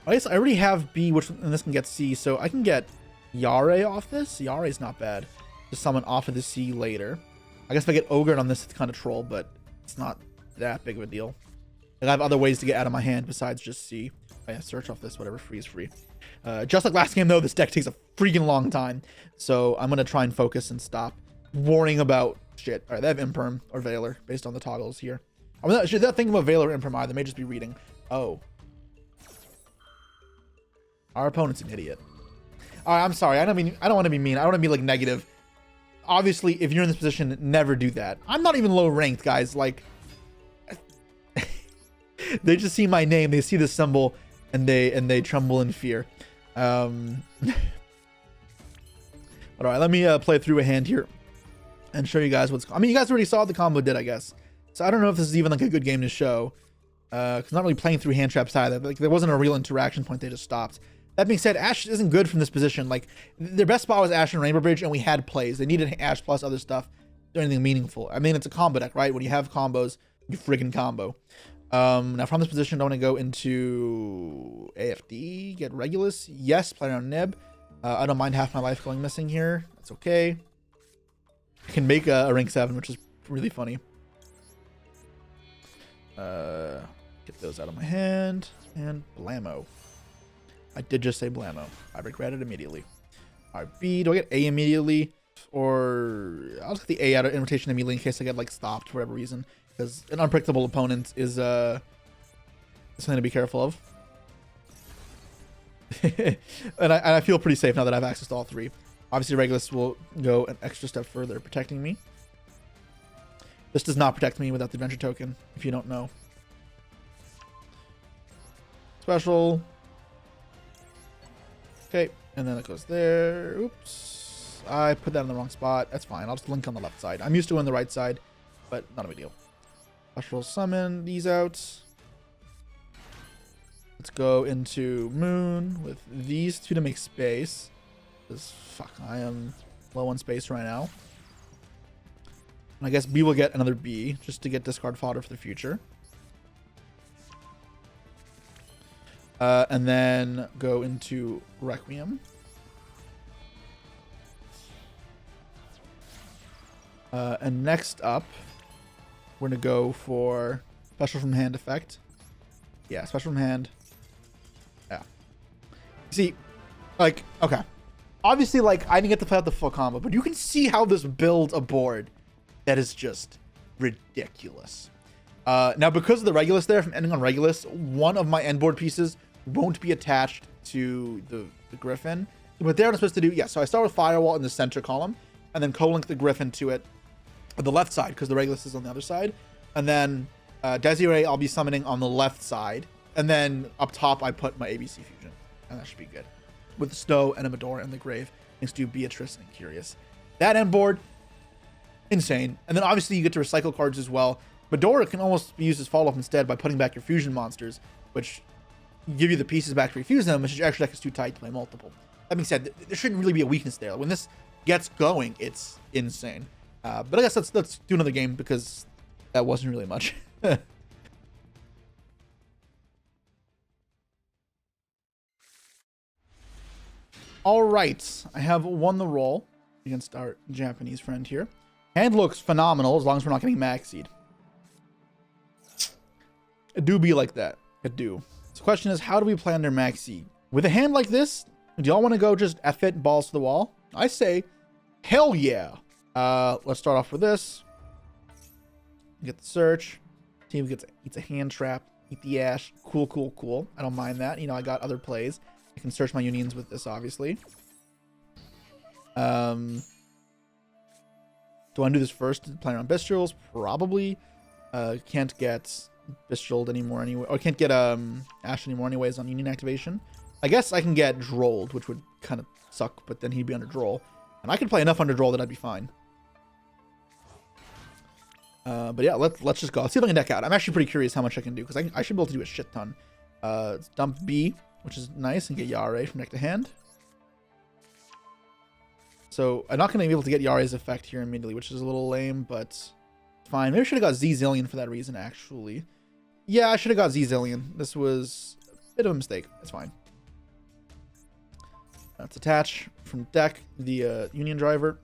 guess I already have B, and this can get C, so I can get Yare off this. Yare is not bad. Just summon off of the C later. I guess if I get Ogre on this, it's kind of troll, but it's not that big of a deal. And I have other ways to get out of my hand besides just C. Oh yeah, search off this, whatever, free is free. Just like last game, though, this deck takes a freaking long time, so I'm gonna try and focus and stop worrying about shit. All right, they have Imperm or Veiler based on the toggles here. I'm not thinking about Veiler or Imperm either. They may just be reading. Oh. Our opponent's an idiot. All right, I'm sorry. I don't want to be mean. I don't want to be like negative. Obviously, if you're in this position, never do that. I'm not even low ranked, guys. Like, they just see my name, they see the symbol, and they tremble in fear. All right, let me play through a hand here and show you guys what's. I mean, you guys already saw what the combo did, I guess. So I don't know if this is even like a good game to show. Because I'm not really playing through hand traps either. Like, there wasn't a real interaction point. They just stopped. That being said, Ash isn't good from this position. Like, their best spot was Ash and Rainbow Bridge, and we had plays. They needed Ash plus other stuff to do anything meaningful. I mean, it's a combo deck, right? When you have combos, you friggin' combo. Now from this position, I want to go into AFD, get Regulus. Yes, play around Nib. I don't mind half my life going missing here. That's okay. I can make a rank 7, which is really funny. Get those out of my hand. And blammo. I did just say blammo. I regret it immediately. All right, B. Do I get A immediately? Or I'll just get the A out of invitation immediately in case I get like stopped for whatever reason. Because an unpredictable opponent is something to be careful of. and I feel pretty safe now that I have access to all three. Obviously, Regulus will go an extra step further, protecting me. This does not protect me without the adventure token, if you don't know. Special. Okay, and then it goes there. Oops. I put that in the wrong spot. That's fine. I'll just link on the left side. I'm used to on the right side, but not a big deal. Special summon these out. Let's go into Moon with these two to make space. Because, fuck, I am low on space right now. And I guess B will get another B, just to get discard fodder for the future. And then go into Requiem. And next up, we're going to go for Special from Hand effect. Yeah, Special from Hand. Yeah. See, like, okay. Obviously, like, I didn't get to play out the full combo, but you can see how this builds a board that is just ridiculous. Now, because of the Regulus there, from ending on Regulus, one of my end board pieces won't be attached to the Griffin. So what they're supposed to do, yeah, so I start with Firewall in the center column, and then co-link the Griffin to it on the left side, because the Regulus is on the other side. And then Desiree I'll be summoning on the left side. And then up top, I put my ABC Fusion. And that should be good. With Snow and a Medora in the grave, thanks to Beatrice and Curious. That end board, insane. And then obviously you get to recycle cards as well. Medora can almost be used as follow-up instead by putting back your fusion monsters, which give you the pieces back to refuse them, which your extra deck is too tight to play multiple. That being said, there shouldn't really be a weakness there. When this gets going, it's insane. But I guess let's do another game because that wasn't really much. All right, I have won the roll against our Japanese friend here. Hand looks phenomenal as long as we're not getting maxied. It do be like that. It do. So the question is, how do we play under maxi? With a hand like this, do y'all want to go just F it, balls to the wall? I say, hell yeah. Let's start off with this. Get the search. Team eats a hand trap. Eat the ash. Cool, cool, cool. I don't mind that. You know, I got other plays. I can search my unions with this, obviously. Do I do this first? Playing around Bystials? Probably. Can't get Bystialed anymore anyway. Or can't get Ash anymore anyways on union activation. I guess I can get Drolled, which would kind of suck, but then he'd be under Droll. And I could play enough under Droll that I'd be fine. But yeah, let's just go. Let's see if I can deck out. I'm actually pretty curious how much I can do, because I should be able to do a shit ton. Let's dump B, which is nice, and get Yare from deck to hand. So I'm not going to be able to get Yare's effect here immediately, which is a little lame, but fine. Maybe I should have got Z-Zillion for that reason, actually. Yeah, I should have got Z-Zillion. This was a bit of a mistake. It's fine. Let's attach from deck the Union Driver.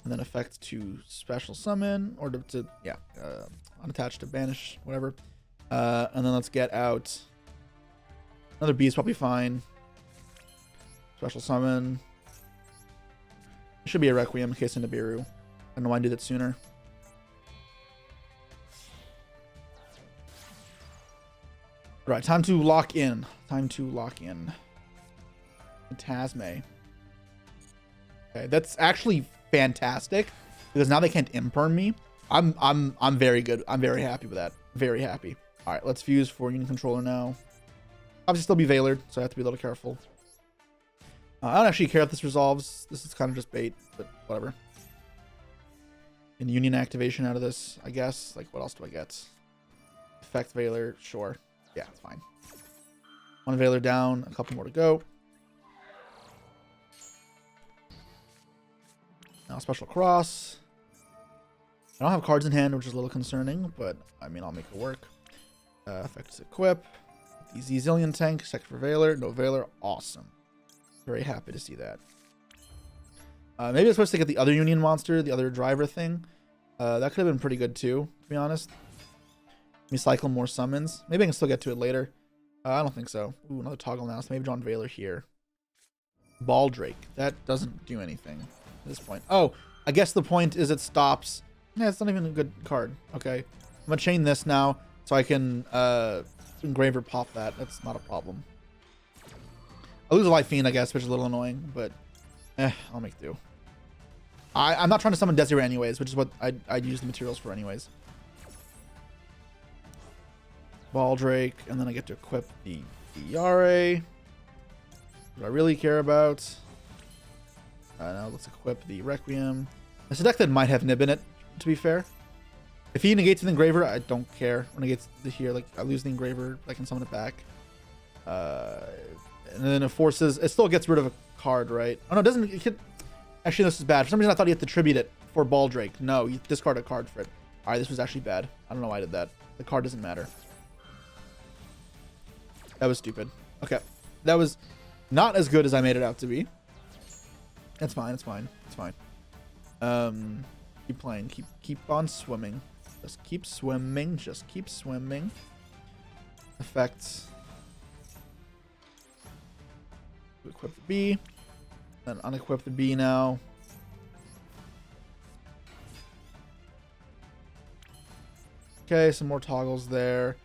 And then effect to special summon, or to unattach to banish, whatever. And then let's get out another B is probably fine. Special summon. It should be a Requiem in case into Nibiru. I don't know why I did that sooner. Right, time to lock in. Time to lock in. Tasme. Okay, that's actually fantastic because now they can't imperm me. I'm very good. I'm very happy with that. Very happy. All right, let's fuse for Union Controller now. Obviously still be Veilered, so I have to be a little careful. I don't actually care if this resolves. This is kind of just bait, but whatever. And Union activation out of this, I guess. Like, what else do I get? Effect Veiler, sure. Yeah, it's fine. One Veiler down, a couple more to go. Now special cross. I don't have cards in hand, which is a little concerning, but I mean, I'll make it work. Effects equip. The Z-Zillion tank, second for Veiler. No Veiler, awesome. Very happy to see that. Maybe I'm supposed to get the other Union monster, the other driver thing. That could have been pretty good too, to be honest. Let me cycle more summons. Maybe I can still get to it later. I don't think so. Ooh, another toggle now. So maybe John Veiler here. Baldrake. That doesn't do anything at this point. Oh, I guess the point is it stops. Yeah, it's not even a good card. Okay. I'm going to chain this now so I can Engraver pop that. That's not a problem. I lose a Life Fiend, I guess, which is a little annoying, but I'll make do. I'm not trying to summon Desiree anyways, which is what I'd use the materials for anyways. Baldrake, and then I get to equip the Yare. What I really care about. Now let's equip the Requiem. It's a deck that might have Nib in it, to be fair. If he negates the Engraver, I don't care. When it gets to here, like, I lose the Engraver, I can summon it back. And then it forces... It still gets rid of a card, right? Oh, no, it doesn't... Actually, this is bad. For some reason, I thought you had to tribute it for Baldrake. No, you discard a card for it. Alright, this was actually bad. I don't know why I did that. The card doesn't matter. That was stupid. Okay. That was not as good as I made it out to be. It's fine. It's fine. It's fine. Keep playing. Keep on swimming. Just keep swimming. Just keep swimming. Effects. Equip the B. Then unequip the B now. Okay, some more toggles there.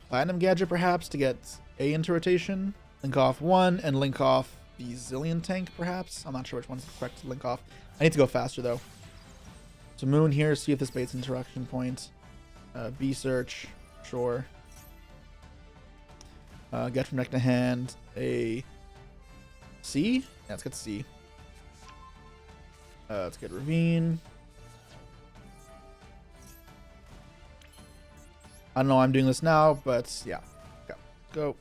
Platinum Gadget perhaps to get A into rotation. Link off 1 and link off the Zillion tank perhaps. I'm not sure which one's the correct to link off. I need to go faster though. So Moon here, see if this baits interaction point. B search, sure. Get from deck to hand. A C? Yeah, let's get C. Let's get Ravine. I don't know why I'm doing this now, but yeah. Go.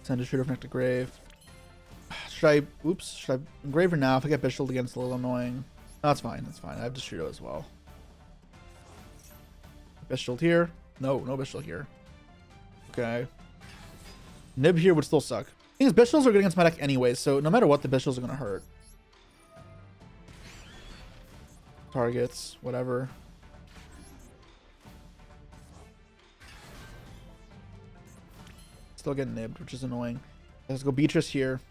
Send a shooter from neck to grave. Should I engraver now? If I get Bystial again, it's a little annoying. No, that's fine. That's fine. I have Deshudo as well. Bystial here. No Bystial here. Okay. Nib here would still suck. Thing is, Bystials are good against my deck anyways, so no matter what, the Bystials are going to hurt. Targets, whatever. Still get nibbed, which is annoying. Let's go Beatrice here.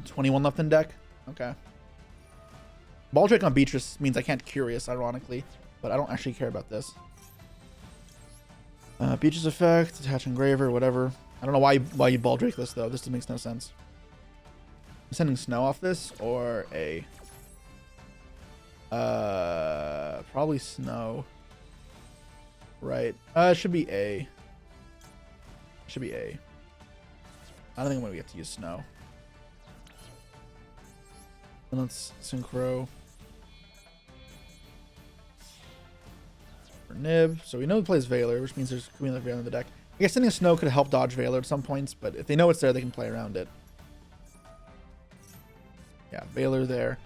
21 left in deck. Okay. Ball Drake on Beatrice means I can't Curious, ironically, but I don't actually care about this. Beatrice effect, attach engraver, whatever. I don't know why you Ball Drake this though. This makes no sense. I'm sending Snow off this or A. Probably Snow. Right. It should be A. Should be A. I don't think I'm gonna get to use Snow. And let's Synchro. For Nib. So we know he plays Veiler, which means there's Chameleon Veiler in the deck. I guess sending a Snow could help dodge Veiler at some points, but if they know it's there, they can play around it. Yeah, Veiler there.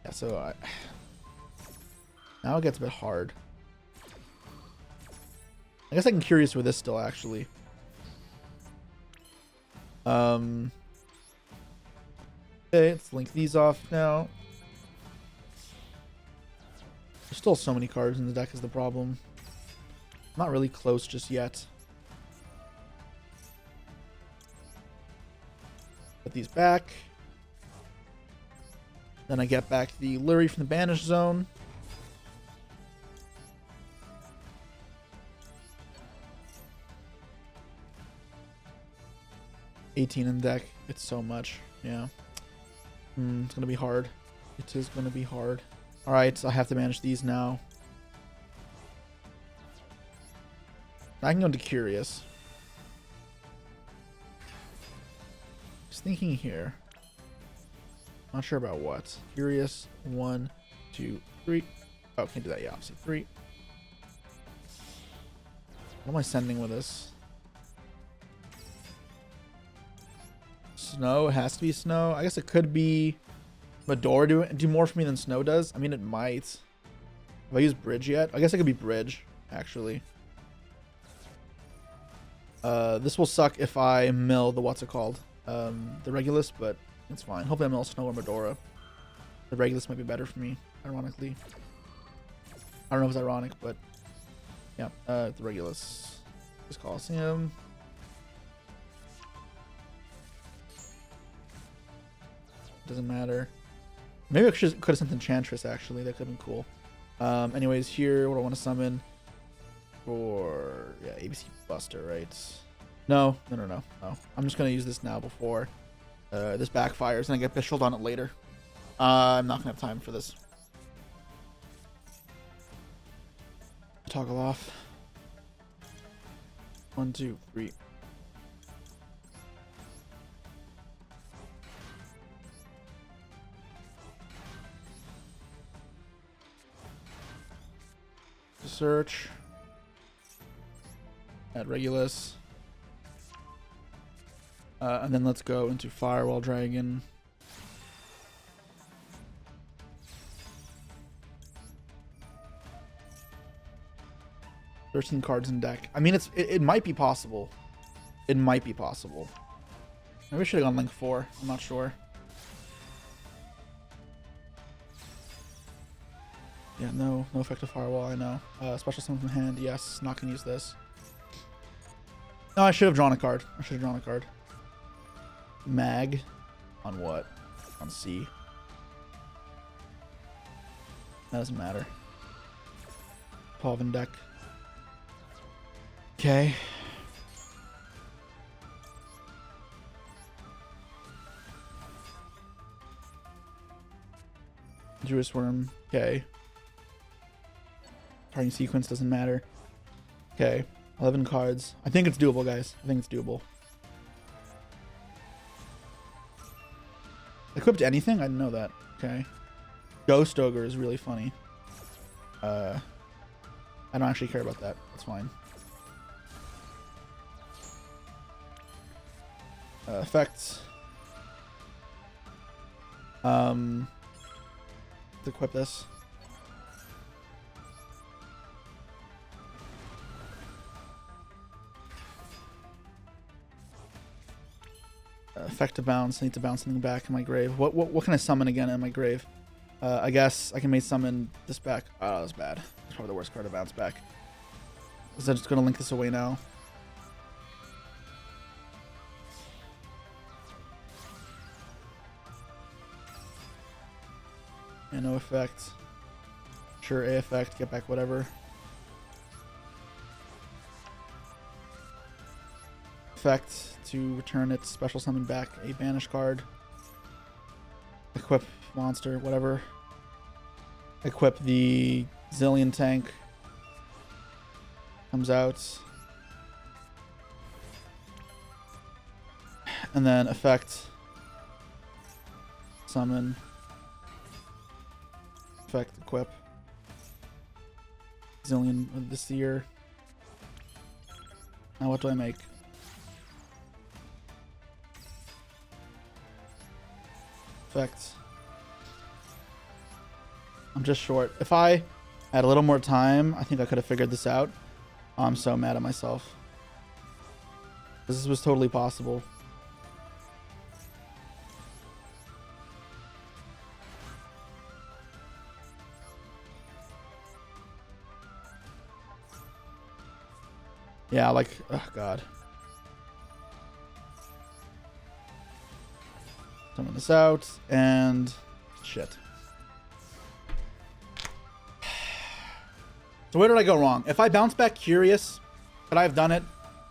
Yeah, so now it gets a bit hard. I guess I can Curious with this still, actually. Okay, let's link these off now. There's still so many cards in the deck is the problem. I'm not really close just yet. Put these back. Then I get back the Lurie from the Banish Zone. $18 in deck. It's so much. Yeah. It's gonna be hard. It is gonna be hard. Alright, so I have to manage these now. I can go into Curious. Just thinking here. Not sure about what. Curious. 1, 2, 3. Oh, can't do that. Yeah, obviously 3. What am I sending with this? Snow. It has to be Snow. I guess it could be Medora do more for me than Snow does. I mean, it might. Have I used Bridge yet? I guess it could be Bridge, actually. This will suck if I mill the what's it called? The Regulus, but it's fine. Hopefully I mill Snow or Medora. The Regulus might be better for me, ironically. I don't know if it's ironic, but yeah, the Regulus is Coliseum. Doesn't matter. Maybe I could have sent Enchantress, actually. That could have been cool. Anyways, here, what do I want to summon? For, yeah, ABC Buster, right? No. I'm just going to use this now before this backfires, and I get Bystial on it later. I'm not going to have time for this. Toggle off. 1, 2, 3. Search. Add Regulus. And then let's go into Firewall Dragon. $13 cards in deck. I mean, it might be possible. It might be possible. Maybe I should have gone Link 4. I'm not sure. Yeah, no effective Firewall, I know. Special summon from hand, yes. Not gonna use this. No, I should have drawn a card. Mag. On what? on C. That doesn't matter. Pavan deck. Okay. Druid's Worm. Okay. Parting sequence doesn't matter. Okay. 11 cards. I think it's doable, guys. I think it's doable. Equipped anything? I didn't know that. Okay. Ghost Ogre is really funny. I don't actually care about that. That's fine. Effects. Let's equip this. Effective bounce. I need to bounce something back in my grave. What can I summon again in my grave? I guess I can maybe summon this back. Oh, that was bad. It's probably the worst card to bounce back. Is I'm just gonna link this away now. And no effect. Sure, A effect. Get back whatever. Effect to return its special summon back a banish card. Equip monster, whatever. Equip the Zillion tank. Comes out. And then effect. Summon. Effect, equip. Zillion of the Seer. Now what do I make? Effect. I'm just short. If I had a little more time, I think I could have figured this out. Oh, I'm so mad at myself. This was totally possible. Yeah, like, oh god. Summon this out, and shit. So where did I go wrong? If I bounce back Curious, could I have done it?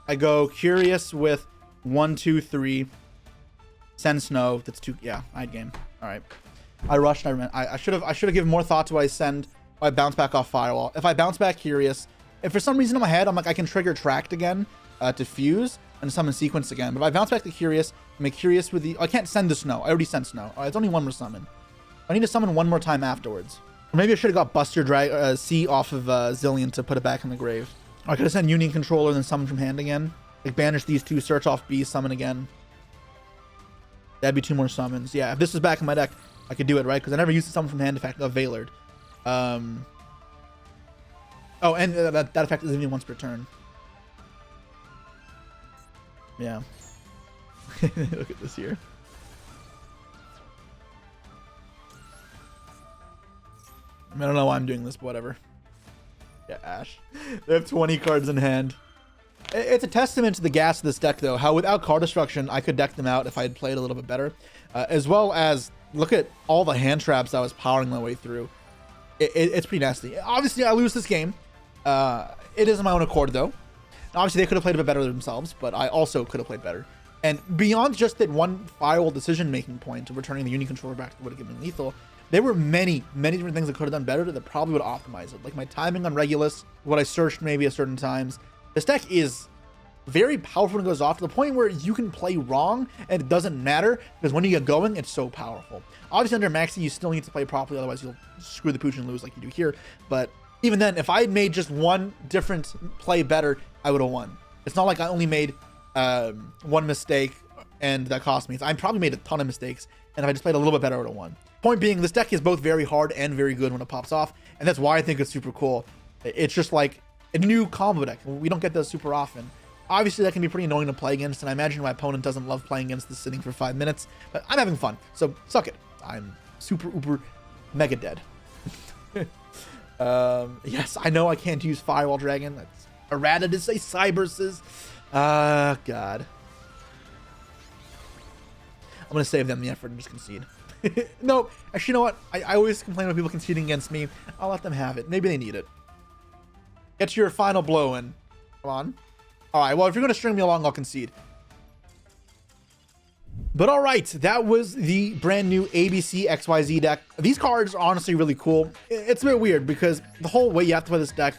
I go Curious with 1, 2, 3. Send Snow. That's 2. Yeah, I had game. All right. I rushed. I should have given more thought to what I send. I bounce back off Firewall. If I bounce back Curious, if for some reason in my head I'm like I can trigger Tract again to fuse and summon Sequence again. But if I bounce back to Curious, make Curious with the. I can't send the Snow. I already sent Snow. All right, it's only one more summon. I need to summon one more time afterwards. Or maybe I should have got Buster C off of Zillion to put it back in the grave. Or I could have sent Union Controller and then summon from hand again. Like banish these two, search off B, summon again. That'd be 2 more summons. Yeah, if this was back in my deck, I could do it, right? Because I never used to summon from hand effect of Valard. Oh, and that effect isn't even once per turn. Yeah. Look at this here. I mean, I don't know why I'm doing this, but whatever. Yeah, Ash. They have 20 cards in hand. It's a testament to the gas of this deck, though, how without card destruction, I could deck them out if I had played a little bit better. As well as, look at all the hand traps I was powering my way through. It's pretty nasty. Obviously, I lose this game. It is on my own accord, though. Obviously, they could have played a bit better themselves, but I also could have played better. And beyond just that one Firewall decision-making point of returning the Union Controller back to would have given lethal, there were many different things I could have done better that probably would optimize it. Like my timing on Regulus, what I searched maybe at certain times. This deck is very powerful when it goes off to the point where you can play wrong and it doesn't matter because when you get going, it's so powerful. Obviously, under Maxi, you still need to play properly, otherwise you'll screw the pooch and lose like you do here. But even then, if I had made just one different play better, I would have won. It's not like I only made one mistake and that cost me. I probably made a ton of mistakes, and if I just played a little bit better, I would have won. Point being, this deck is both very hard and very good when it pops off, and that's why I think it's super cool. It's just like a new combo deck. We don't get those super often. Obviously, that can be pretty annoying to play against, and I imagine my opponent doesn't love playing against this sitting for 5 minutes, but I'm having fun, so suck it. I'm super uber mega dead. Yes, I know I can't use Firewall Dragon. That's errata to say Cyberses. God. I'm going to save them the effort and just concede. No, actually, you know what? I always complain about people conceding against me. I'll let them have it. Maybe they need it. Get your final blow in. Come on. All right, well, if you're going to string me along, I'll concede. But all right, that was the brand new ABC XYZ deck. These cards are honestly really cool. It's a bit weird because the whole way you have to play this deck,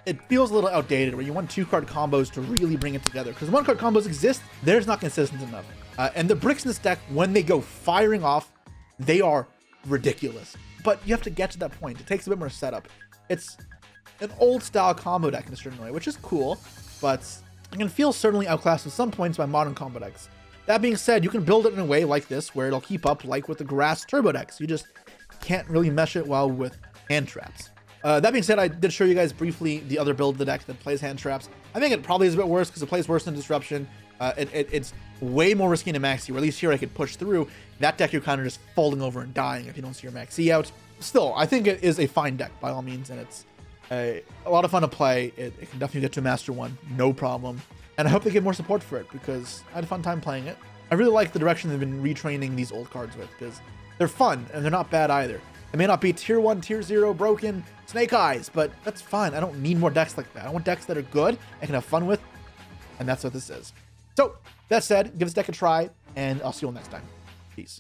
it feels a little outdated, where you want 2-card combos to really bring it together. Because 1-card combos exist, they're just not consistent enough. And the bricks in this deck, when they go firing off, they are ridiculous. But you have to get to that point. It takes a bit more setup. It's an old style combo deck in a certain way, which is cool, but it can feel certainly outclassed at some points by modern combo decks. That being said, you can build it in a way like this where it'll keep up like with the grass turbo decks. You just can't really mesh it well with hand traps. That being said, I did show you guys briefly the other build of the deck that plays hand traps. I think it probably is a bit worse because it plays worse than Disruption. It's way more risky than Maxi, or at least here I could push through. That deck, you're kind of just folding over and dying if you don't see your Maxi out. Still, I think it is a fine deck by all means, and it's a lot of fun to play. It can definitely get to a Master 1, no problem. And I hope they get more support for it because I had a fun time playing it. I really like the direction they've been retraining these old cards with because they're fun and they're not bad either. They may not be tier 1, tier 0, broken, Snake Eyes, but that's fine. I don't need more decks like that. I want decks that are good I can have fun with, and that's what this is. So, that said, give this deck a try, and I'll see you all next time. Peace.